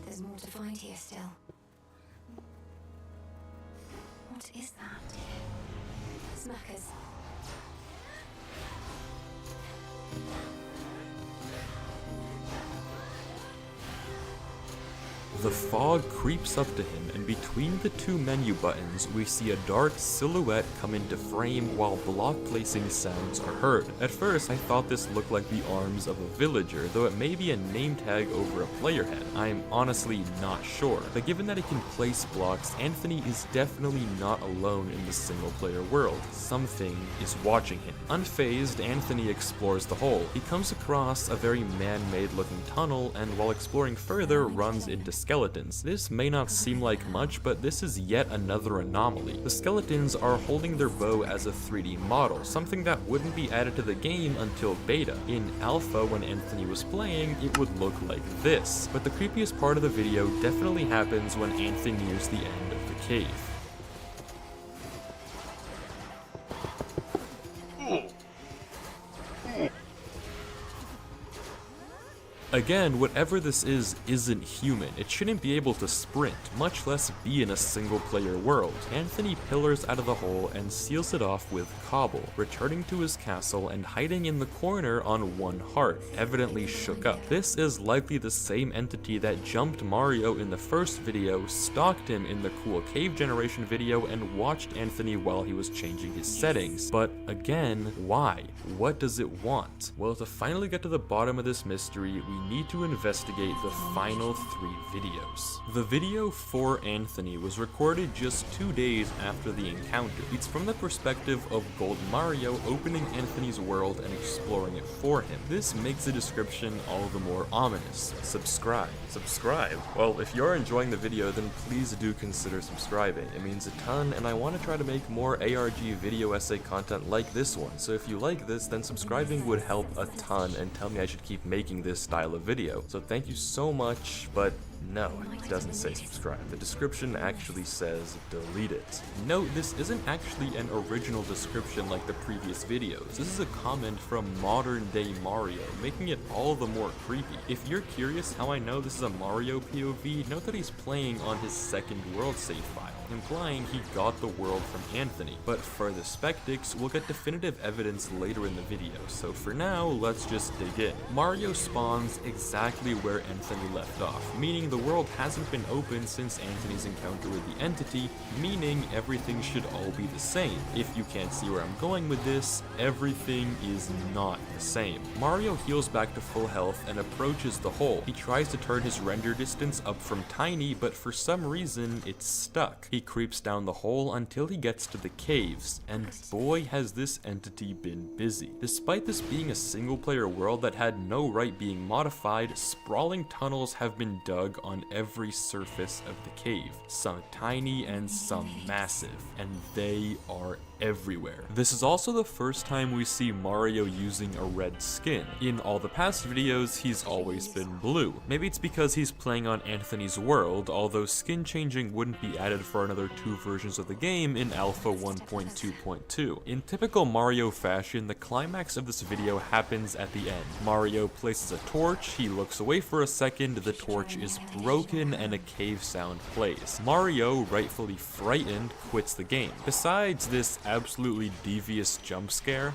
There's more to find here still. What is that? Smackers. The fog creeps up to him, and between the 2 menu buttons, we see a dark silhouette come into frame while block placing sounds are heard. At first, I thought this looked like the arms of a villager, though it may be a name tag over a player head. I'm honestly not sure, but given that he can place blocks, Anthony is definitely not alone in the single player world. Something is watching him. Unfazed, Anthony explores the hole. He comes across a very man-made looking tunnel, and while exploring further, runs into skeletons. skeletons. This may not seem like much, but this is yet another anomaly. The skeletons are holding their bow as a 3D model, something that wouldn't be added to the game until beta. In alpha, when Anthony was playing, it would look like this. But the creepiest part of the video definitely happens when Anthony nears the end of the cave. Again, whatever this is isn't human. It shouldn't be able to sprint, much less be in a single-player world. Anthony pillars out of the hole and seals it off with cobble, returning to his castle and hiding in the corner on one heart, evidently shook up. This is likely the same entity that jumped Mario in the first video, stalked him in the cool cave generation video, and watched Anthony while he was changing his settings. But again, why? What does it want? Well, to finally get to the bottom of this mystery, we need to investigate the final 3 videos. The video for Anthony was recorded just 2 days after the encounter. It's from the perspective of Gold Mario opening Anthony's world and exploring it for him. This makes the description all the more ominous. Subscribe. Subscribe? Well, if you're enjoying the video, then please do consider subscribing. It means a ton, and I want to try to make more ARG video essay content like this one. So if you like this, then subscribing would help a ton and tell me I should keep making this style of video. So thank you so much, but no, it doesn't say subscribe. The description actually says delete it. Note, this isn't actually an original description like the previous videos. This is a comment from modern day Mario, making it all the more creepy. If you're curious how I know this is a Mario POV, note that he's playing on his second world save file, implying he got the world from Anthony. But for the Spectics, we'll get definitive evidence later in the video, so for now, let's just dig in. Mario spawns exactly where Anthony left off, meaning the world hasn't been open since Anthony's encounter with the entity, meaning everything should all be the same. If you can't see where I'm going with this, everything is not the same. Mario heals back to full health and approaches the hole. He tries to turn his render distance up from tiny, but for some reason, it's stuck. He creeps down the hole until he gets to the caves, and boy has this entity been busy. Despite this being a single-player world that had no right being modified, sprawling tunnels have been dug on every surface of the cave, some tiny and some massive, and they are everywhere. This is also the first time we see Mario using a red skin. In all the past videos, he's always been blue. Maybe it's because he's playing on Anthony's world, although skin changing wouldn't be added for another 2 versions of the game in Alpha 1.2.2. In typical Mario fashion, the climax of this video happens at the end. Mario places a torch, he looks away for a second, the torch is broken, and a cave sound plays. Mario, rightfully frightened, quits the game. Besides this absolutely devious jump scare,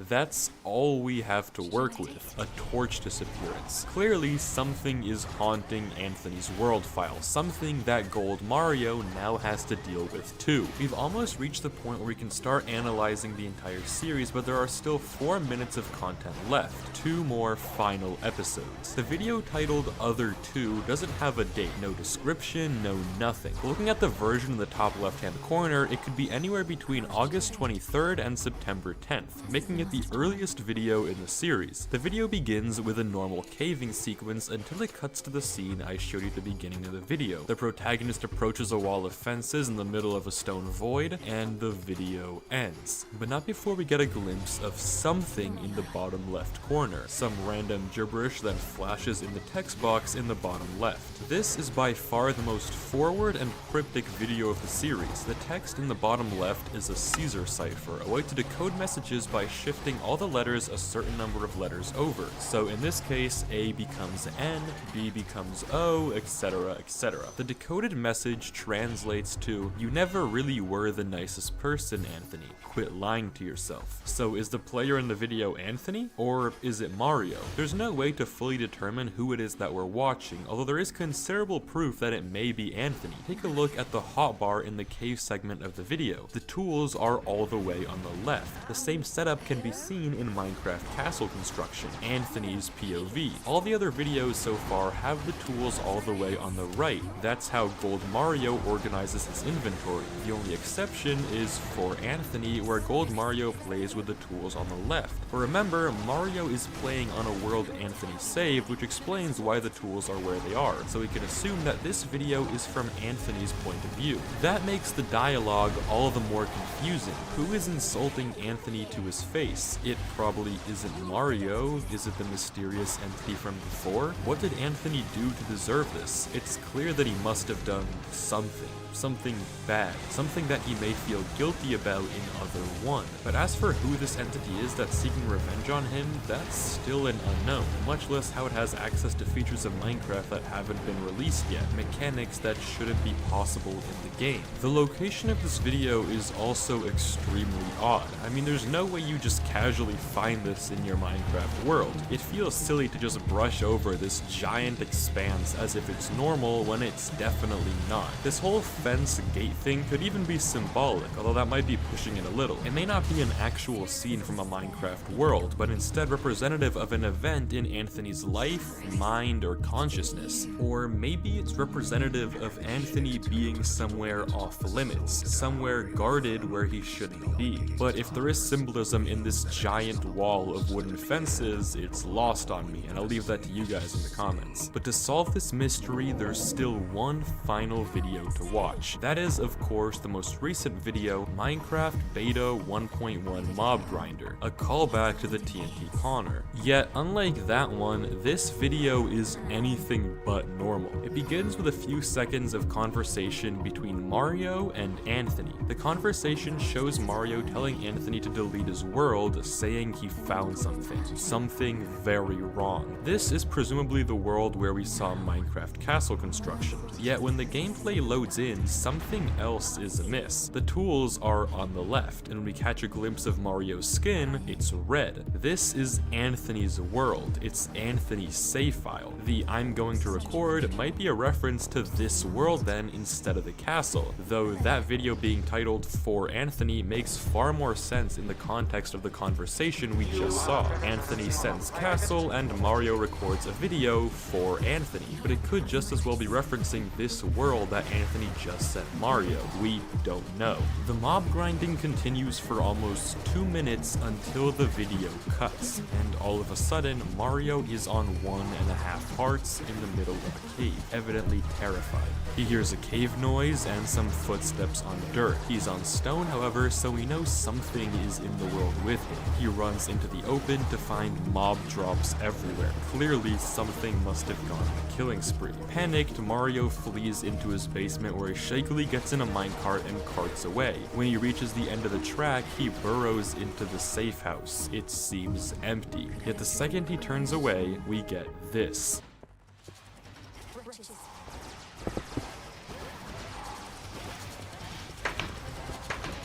that's all we have to work with, a torch disappearance. Clearly, something is haunting Anthony's world file, something that Gold Mario now has to deal with too. We've almost reached the point where we can start analyzing the entire series, but there are still 4 minutes of content left, 2 more final episodes. The video titled Other 2 doesn't have a date, no description, no nothing. Looking at the version in the top left-hand corner, it could be anywhere between August 23rd and September 10th, making it the earliest video in the series. The video begins with a normal caving sequence until it cuts to the scene I showed you at the beginning of the video. The protagonist approaches a wall of fences in the middle of a stone void, and the video ends. But not before we get a glimpse of something in the bottom left corner. Some random gibberish that flashes in the text box in the bottom left. This is by far the most forward and cryptic video of the series. The text in the bottom left is a Caesar cipher, a way to decode messages by shifting all the letters a certain number of letters over. So in this case, A becomes N, B becomes O, etc, etc. The decoded message translates to, "You never really were the nicest person, Anthony. Quit lying to yourself." So is the player in the video Anthony, or is it Mario? There's no way to fully determine who it is that we're watching, although there is considerable proof that it may be Anthony. Take a look at the hotbar in the cave segment of the video. The tools are all the way on the left. The same setup can be be seen in Minecraft castle construction, Anthony's POV. All the other videos so far have the tools all the way on the right. That's how Gold Mario organizes his inventory. The only exception is for Anthony, where Gold Mario plays with the tools on the left. But remember, Mario is playing on a world Anthony saved, which explains why the tools are where they are, so we can assume that this video is from Anthony's point of view. That makes the dialogue all the more confusing. Who is insulting Anthony to his face? It probably isn't Mario. Is it the mysterious entity from before? What did Anthony do to deserve this? It's clear that he must have done something bad, something that he may feel guilty about in Other 1. But as for who this entity is that's seeking revenge on him, that's still an unknown, much less how it has access to features of Minecraft that haven't been released yet, mechanics that shouldn't be possible in the game. The location of this video is also extremely odd. I mean, there's no way you just casually find this in your Minecraft world. It feels silly to just brush over this giant expanse as if it's normal when it's definitely not. This whole fence gate thing could even be symbolic, although that might be pushing it a little. It may not be an actual scene from a Minecraft world, but instead representative of an event in Anthony's life, mind, or consciousness. Or maybe it's representative of Anthony being somewhere off limits, somewhere guarded where he shouldn't be. But if there is symbolism in this giant wall of wooden fences, it's lost on me, and I'll leave that to you guys in the comments. But to solve this mystery, there's still one final video to watch. That is, of course, the most recent video, Minecraft Beta 1.1 Mob Grinder, a callback to the TNT Connor. Yet, unlike that one, this video is anything but normal. It begins with a few seconds of conversation between Mario and Anthony. The conversation shows Mario telling Anthony to delete his world, saying he found something very wrong. This is presumably the world where we saw Minecraft castle construction. Yet when the gameplay loads in, something else is amiss. The tools are on the left, and when we catch a glimpse of Mario's skin, it's red. This is Anthony's world. It's Anthony's save file. The "I'm going to record" might be a reference to this world then instead of the castle, though that video being titled For Anthony makes far more sense in the context of the conversation we just saw. Anthony sends castle and Mario records a video for Anthony, but it could just as well be referencing this world that Anthony just sent Mario. We don't know. The mob grinding continues for almost 2 minutes until the video cuts, and all of a sudden Mario is on 1.5 hearts in the middle of a cave, evidently terrified. He hears a cave noise and some footsteps on dirt. He's on stone, however, so we know something is in the world with him. He runs into the open to find mob drops everywhere. Clearly, something must have gone on a killing spree. Panicked, Mario flees into his basement where he shakily gets in a minecart and carts away. When he reaches the end of the track, he burrows into the safe house. It seems empty. Yet the second he turns away, we get this.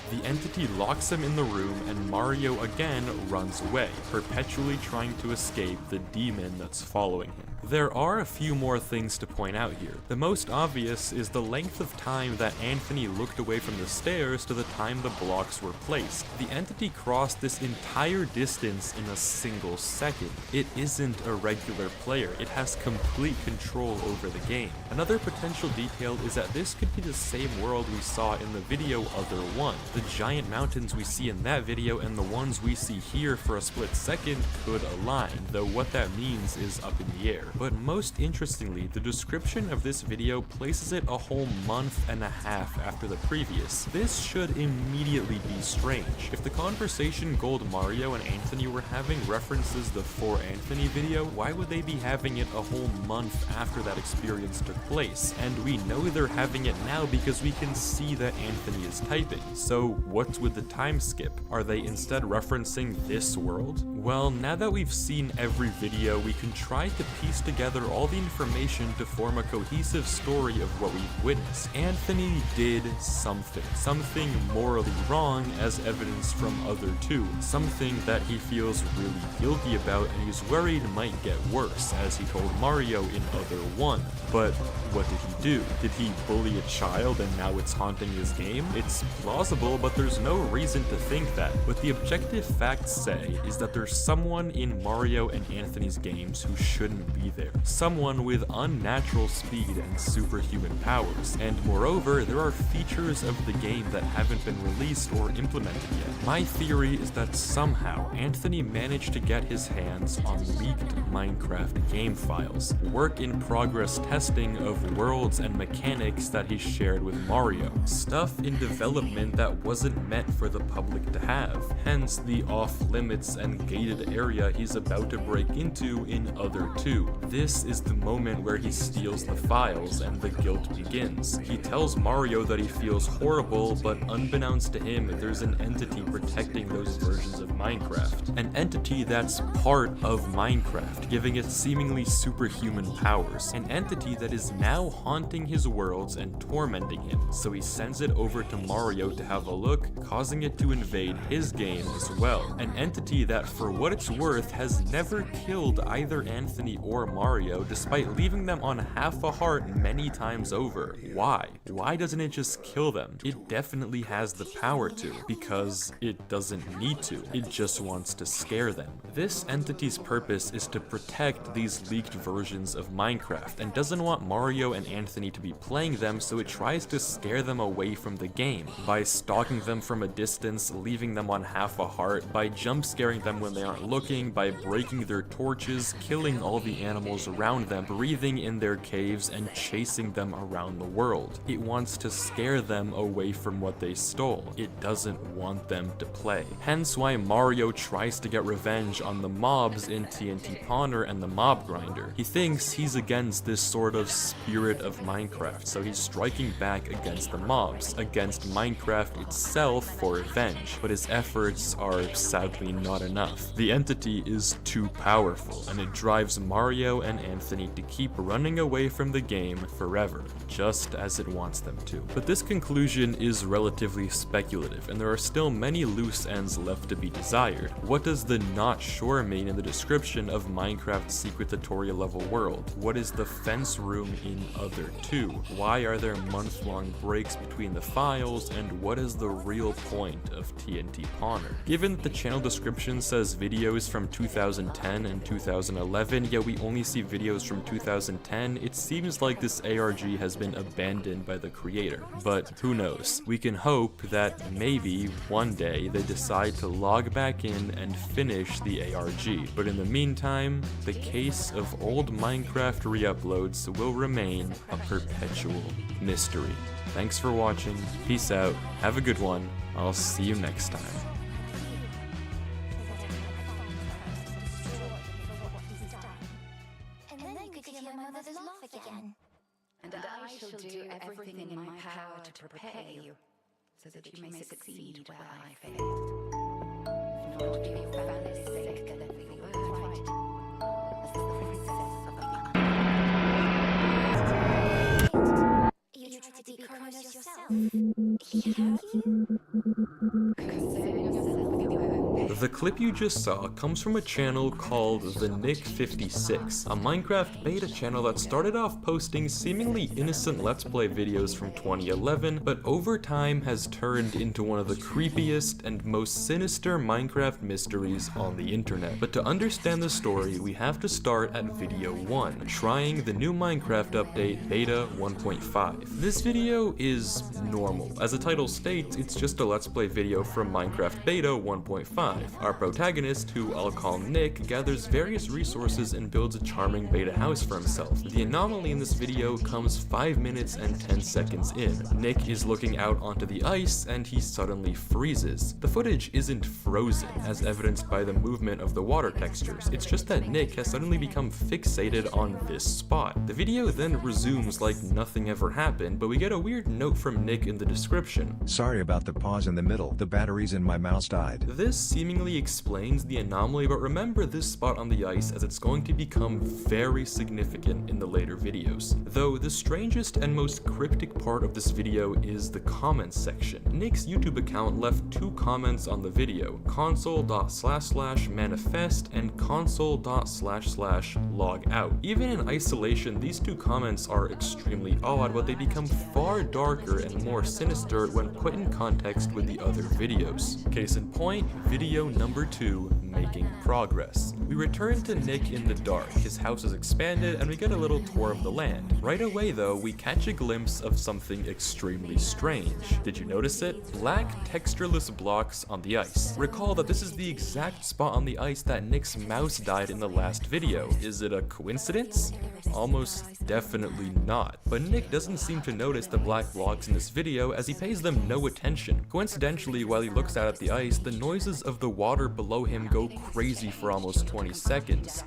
The entity locks him in the room and Mario again runs away, perpetually trying to escape the demon that's following him. There are a few more things to point out here. The most obvious is the length of time that Anthony looked away from the stairs to the time the blocks were placed. The entity crossed this entire distance in a single second. It isn't a regular player. It has complete control over the game. Another potential detail is that this could be the same world we saw in the video Other 1. The giant mountains we see in that video and the ones we see here for a split second could align, though what that means is up in the air. But most interestingly, the description of this video places it a whole month and a half after the previous. This should immediately be strange. If the conversation Gold Mario and Anthony were having references the For Anthony video, why would they be having it a whole month after that experience took place? And we know they're having it now because we can see that Anthony is typing. So what's with the time skip? Are they instead referencing this world? Well, now that we've seen every video, we can try to piece piece together all the information to form a cohesive story of what we've witnessed. Anthony did something morally wrong as evidenced from Other 2, something that he feels really guilty about and he's worried might get worse, as he told Mario in Other 1. But what did he do? Did he bully a child and now it's haunting his game? It's plausible, but there's no reason to think that. What the objective facts say is that there's someone in Mario and Anthony's games who shouldn't be there. Someone with unnatural speed and superhuman powers. And moreover, there are features of the game that haven't been released or implemented yet. My theory is that somehow Anthony managed to get his hands on leaked Minecraft game files, work in progress testing of worlds and mechanics that he shared with Mario, stuff in development that wasn't meant for the public to have, hence the off-limits and gated area he's about to break into in Other 2. This is the moment where he steals the files and the guilt begins. He tells Mario that he feels horrible, but unbeknownst to him, there's an entity protecting those versions of Minecraft. An entity that's part of Minecraft, giving it seemingly superhuman powers. An entity that is now haunting his worlds and tormenting him, so he sends it over to Mario to have a look, causing it to invade his game as well. An entity that, for what it's worth, has never killed either Anthony or Mario, despite leaving them on half a heart many times over. Why? Why doesn't it just kill them? It definitely has the power to, because it doesn't need to. It just wants to scare them. This entity's purpose is to protect these leaked versions of Minecraft, and doesn't want Mario and Anthony to be playing them, so it tries to scare them away from the game by stalking them from a distance, leaving them on half a heart, by jump scaring them when they aren't looking, by breaking their torches, killing all the animals around them, breathing in their caves, and chasing them around the world. It wants to scare them away from what they stole. It doesn't want them to play. Hence why Mario tries to get revenge on the mobs in TNT Pawner and the Mob Grinder. He thinks he's against this sort of spirit of Minecraft, so he's striking back against the mobs, against Minecraft itself for revenge, but his efforts are sadly not enough. The entity is too powerful, and it drives Mario and Anthony to keep running away from the game forever, just as it wants them to. But this conclusion is relatively speculative, and there are still many loose ends left to be desired. What does the "not sure" mean in the description of Minecraft's secret tutorial level world? What is the fence room in Other 2? Why are there month-long breaks between the files, and what is the real point of TNT Pawner? Given that the channel description says videos from 2010 and 2011, yet we only see videos from 2010, it seems like this ARG has been abandoned by the creator. But who knows? We can hope that maybe one day they decide to log back in and finish the ARG. But in the meantime, the case of old Minecraft re-uploads will remain a perpetual mystery. Thanks for watching, peace out, have a good one, I'll see you next time. And then you could hear my mother's laugh again. And I shall do everything in my power to prepare you, so that you may succeed where I fail. If not for your family's sake, then we were right, as the princess of the You tried to beat Kronos yourself. Have you? Concern yourself with your own pain. The clip you just saw comes from a channel called The Nick56, a Minecraft beta channel that started off posting seemingly innocent Let's Play videos from 2011, but over time has turned into one of the creepiest and most sinister Minecraft mysteries on the internet. But to understand the story, we have to start at video 1, trying the new Minecraft update Beta 1.5. This video is normal. As the title states, it's just a Let's Play video from Minecraft Beta 1.5. Our protagonist, who I'll call Nick, gathers various resources and builds a charming beta house for himself. The anomaly in this video comes 5 minutes and 10 seconds in. Nick is looking out onto the ice and he suddenly freezes. The footage isn't frozen, as evidenced by the movement of the water textures. It's just that Nick has suddenly become fixated on this spot. The video then resumes like nothing ever happened, but we get a weird note from Nick in the description. Sorry about the pause in the middle. The batteries in my mouse died. This seemingly seemingly explains the anomaly, but remember this spot on the ice as it's going to become very significant in the later videos. Though the strangest and most cryptic part of this video is the comments section. Nick's YouTube account left 2 comments on the video, console.//manifest and console.//logout. Even in isolation, these 2 comments are extremely odd, but they become far darker and more sinister when put in context with the other videos. Case in point, video number 2, making progress. We return to Nick in the dark, his house is expanded, and we get a little tour of the land. Right away though, we catch a glimpse of something extremely strange. Did you notice it? Black textureless blocks on the ice. Recall that this is the exact spot on the ice that Nick's mouse died in the last video. Is it a coincidence? Almost definitely not. But Nick doesn't seem to notice the black blocks in this video as he pays them no attention. Coincidentally, while he looks out at the ice, the noises of the water below him go crazy for almost 20 seconds.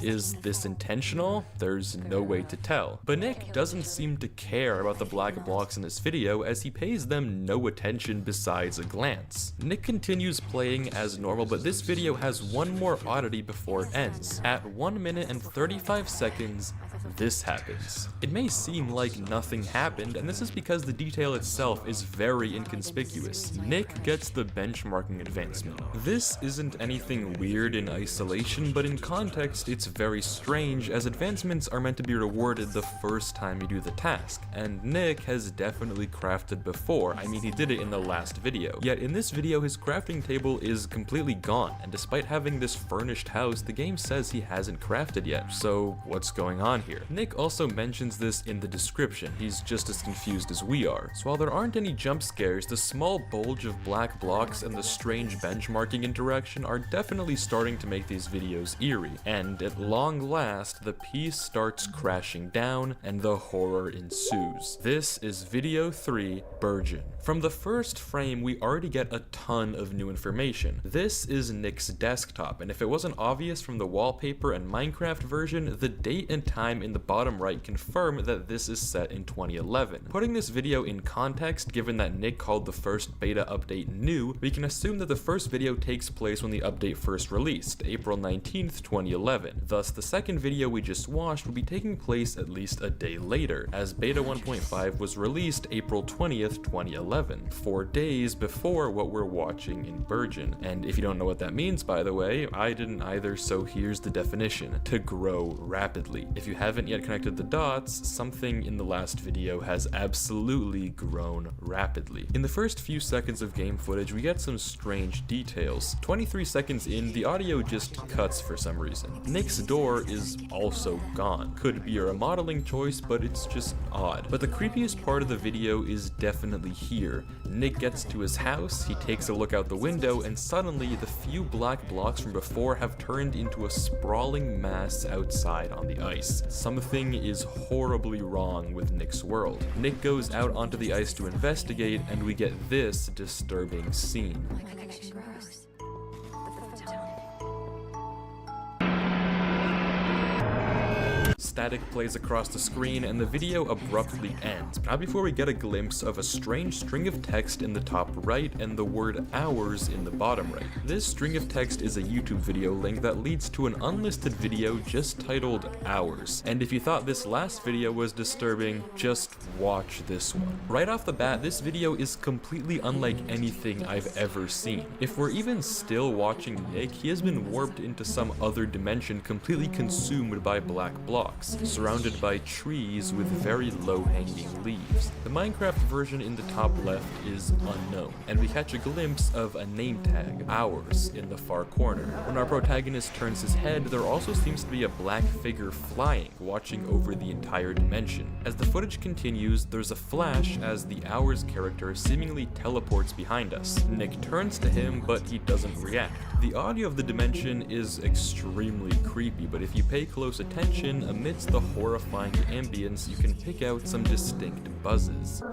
Is this intentional? There's no way to tell. But Nick doesn't seem to care about the black blocks in this video as he pays them no attention besides a glance. Nick continues playing as normal, but this video has one more oddity before it ends. At 1 minute and 35 seconds, this happens. It may seem like nothing happened, and this is because the detail itself is very inconspicuous. Nick gets the benchmarking advancement. This isn't anything weird in isolation, but in context it's very strange as advancements are meant to be rewarded the first time you do the task, and Nick has definitely crafted before. I mean, he did it in the last video. Yet in this video his crafting table is completely gone, and despite having this furnished house, the game says he hasn't crafted yet. So what's going on here? Nick also mentions this in the description. He's just as confused as we are. So while there aren't any jump scares, the small bulge of black blocks and the strange benchmarking interaction are definitely starting to make these videos eerie. And at long last, the piece starts crashing down and the horror ensues. This is video 3, Burgeon. From the first frame, we already get a ton of new information. This is Nick's desktop, and if it wasn't obvious from the wallpaper and Minecraft version, the date and time in the bottom right confirm that this is set in 2011. Putting this video in context, given that Nick called the first beta update new, we can assume that the first video takes place when the update first released, April 19th, 2011. Thus, the second video we just watched would be taking place at least a day later, as beta 1.5 was released April 20th, 2011, 4 days before what we're watching in Burgeon. And if you don't know what that means, by the way, I didn't either, so here's the definition: to grow rapidly. If you haven't yet connected the dots, something in the last video has absolutely grown rapidly. In the first few seconds of game footage, we get some strange details. 23 seconds in, the audio just cuts for some reason. Nick's door is also gone. Could be a remodeling choice, but it's just odd. But the creepiest part of the video is definitely here. Nick gets to his house, he takes a look out the window, and suddenly the few black blocks from before have turned into a sprawling mass outside on the ice. Something is horribly wrong with Nick's world. Nick goes out onto the ice to investigate, and we get this disturbing scene. My connection grows. Static plays across the screen and the video abruptly ends, but not before we get a glimpse of a strange string of text in the top right and the word hours in the bottom right. This string of text is a YouTube video link that leads to an unlisted video just titled Hours. And if you thought this last video was disturbing, just watch this one. Right off the bat, this video is completely unlike anything I've ever seen. If we're even still watching Nick, he has been warped into some other dimension, completely consumed by black blocks, surrounded by trees with very low-hanging leaves. The Minecraft version in the top left is unknown, and we catch a glimpse of a name tag, Hours, in the far corner. When our protagonist turns his head, there also seems to be a black figure flying, watching over the entire dimension. As the footage continues, there's a flash as the Hours character seemingly teleports behind us. Nick turns to him, but he doesn't react. The audio of the dimension is extremely creepy, but if you pay close attention, amidst the horrifying ambience, you can pick out some distinct buzzes.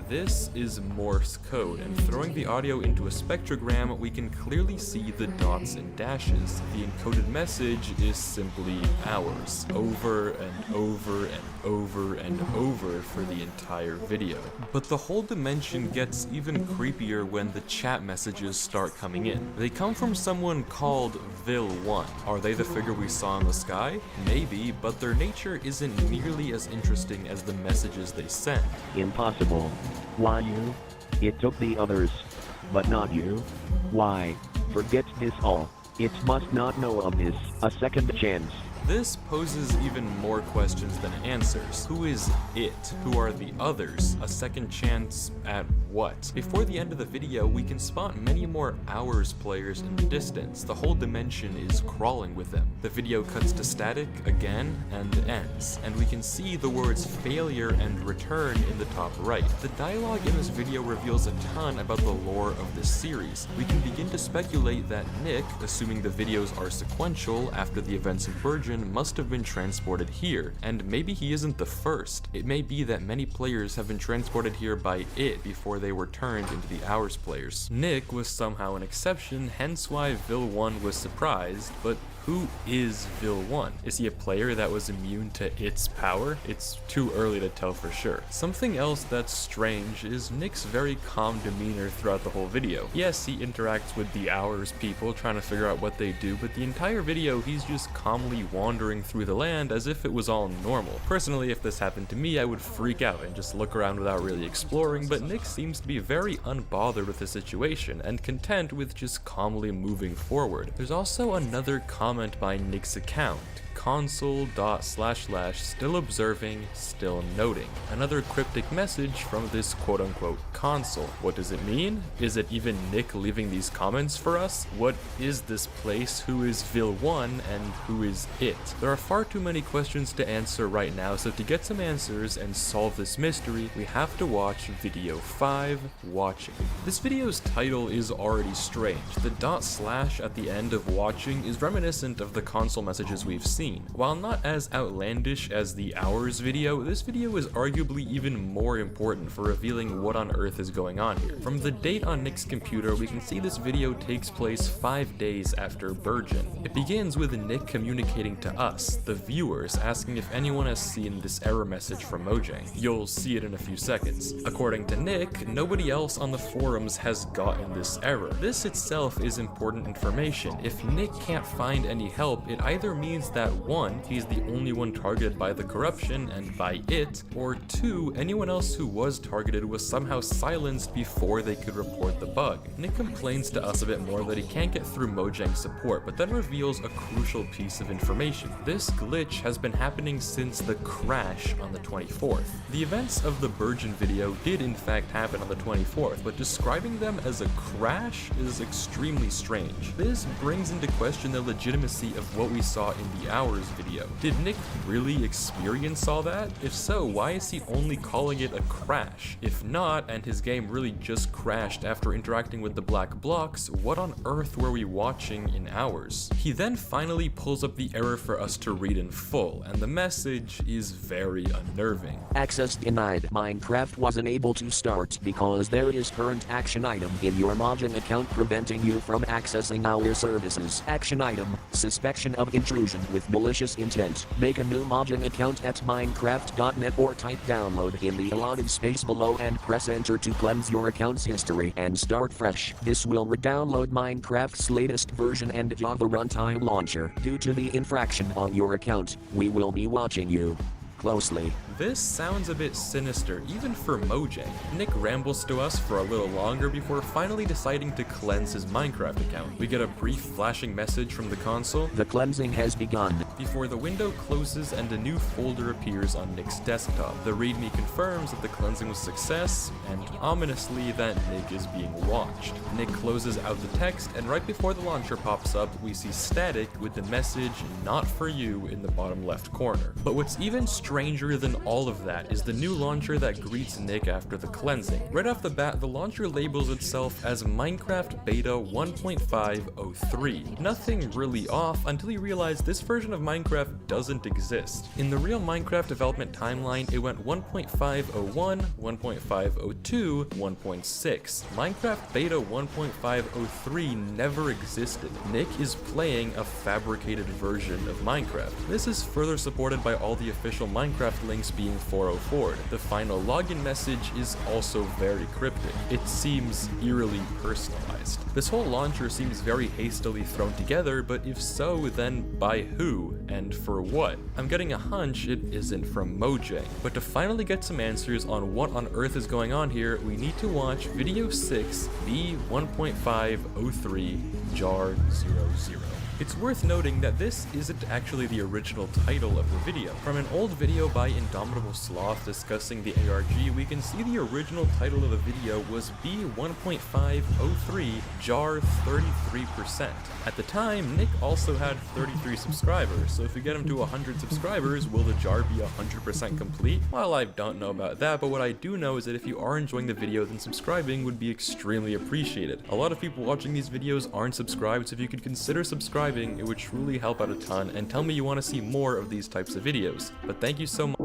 This is Morse code, and throwing the audio into a spectrogram, we can clearly see the dots and dashes. The encoded message is simply hours, over and over and over and over for the entire video. But the whole dimension gets even creepier when the chat messages start coming in. They come from someone called Vil1. Are they the figure we saw in the sky? Maybe, but their nature isn't nearly as interesting as the messages they send. Impossible. Why you? It took the others. But not you. Why? Forget this all. It must not know of this. A second chance. This poses even more questions than answers. Who is it? Who are the others? A second chance at what? Before the end of the video, we can spot many more hours players in the distance. The whole dimension is crawling with them. The video cuts to static again and ends, and we can see the words failure and return in the top right. The dialogue in this video reveals a ton about the lore of this series. We can begin to speculate that Nick, assuming the videos are sequential after the events of Burgeon, must have been transported here, and maybe he isn't the first. It may be that many players have been transported here by it before they were turned into the Hours players. Nick was somehow an exception, hence why Vil1 was surprised, but who is Vil1? Is he a player that was immune to its power? It's too early to tell for sure. Something else that's strange is Nick's very calm demeanor throughout the whole video. Yes, he interacts with the Hours people, trying to figure out what they do, but the entire video he's just calmly wandering through the land as if it was all normal. Personally, if this happened to me, I would freak out and just look around without really exploring, but Nick seems to be very unbothered with the situation and content with just calmly moving forward. There's also another comment by Nick's account, console.// still observing, still noting. Another cryptic message from this quote-unquote console. What does it mean? Is it even Nick leaving these comments for us? What is this place? Who is Vil1 and who is it? There are far too many questions to answer right now, so to get some answers and solve this mystery, we have to watch video 5, Watching. This video's title is already strange. The / at the end of Watching is reminiscent of the console messages we've seen. While not as outlandish as the Hours video, this video is arguably even more important for revealing what on earth is going on here. From the date on Nick's computer, we can see this video takes place 5 days after Burgeon. It begins with Nick communicating to us, the viewers, asking if anyone has seen this error message from Mojang. You'll see it in a few seconds. According to Nick, nobody else on the forums has gotten this error. This itself is important information. If Nick can't find any help, it either means that 1, he's the only one targeted by the corruption and by it, or 2, anyone else who was targeted was somehow silenced before they could report the bug. Nick complains to us a bit more that he can't get through Mojang support, but then reveals a crucial piece of information. This glitch has been happening since the crash on the 24th. The events of the Burgeon video did in fact happen on the 24th, but describing them as a crash is extremely strange. This brings into question the legitimacy of what we saw in the Hours video. Did Nick really experience all that? If so, why is he only calling it a crash? If not, and his game really just crashed after interacting with the black blocks, what on earth were we watching in Hours? He then finally pulls up the error for us to read in full, and the message is very unnerving. Access denied. Minecraft wasn't able to start because there is current action item in your Mojang account preventing you from accessing our services. Action item, suspicion of intrusion with malicious intent. Make a new Mojang account at minecraft.net or type download in the allotted space below and press enter to cleanse your account's history and start fresh. This will re-download Minecraft's latest version and Java runtime launcher. Due to the infraction on your account, we will be watching you closely. This sounds a bit sinister, even for Mojang. Nick rambles to us for a little longer before finally deciding to cleanse his Minecraft account. We get a brief flashing message from the console. The cleansing has begun. Before the window closes and a new folder appears on Nick's desktop. The README confirms that the cleansing was a success, and ominously that Nick is being watched. Nick closes out the text, and right before the launcher pops up, we see static with the message "not for you" in the bottom left corner. But what's even stranger stranger than all of that is the new launcher that greets Nick after the cleansing. Right off the bat, the launcher labels itself as Minecraft Beta 1.503. Nothing really off until you realize this version of Minecraft doesn't exist. In the real Minecraft development timeline, it went 1.501, 1.502, 1.6. Minecraft Beta 1.503 never existed. Nick is playing a fabricated version of Minecraft. This is further supported by all the official Minecraft links being 404'd. The final login message is also very cryptic. It seems eerily personalized. This whole launcher seems very hastily thrown together, but if so, then by who and for what? I'm getting a hunch it isn't from Mojang. But to finally get some answers on what on earth is going on here, we need to watch video 6 B1.503 JAR 00. It's worth noting that this isn't actually the original title of the video. From an old video by Indomitable Sloth discussing the ARG, we can see the original title of the video was B1.503 JAR 33%. At the time, Nick also had 33 subscribers, so if we get him to 100 subscribers, will the jar be 100% complete? Well, I don't know about that, but what I do know is that if you are enjoying the video, then subscribing would be extremely appreciated. A lot of people watching these videos aren't subscribed, so if you could consider subscribing, it would truly help out a ton, and tell me you want to see more of these types of videos. But thank you so much.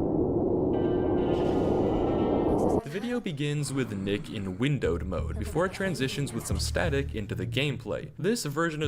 The video begins with Nick in windowed mode, before it transitions with some static into the gameplay. This version of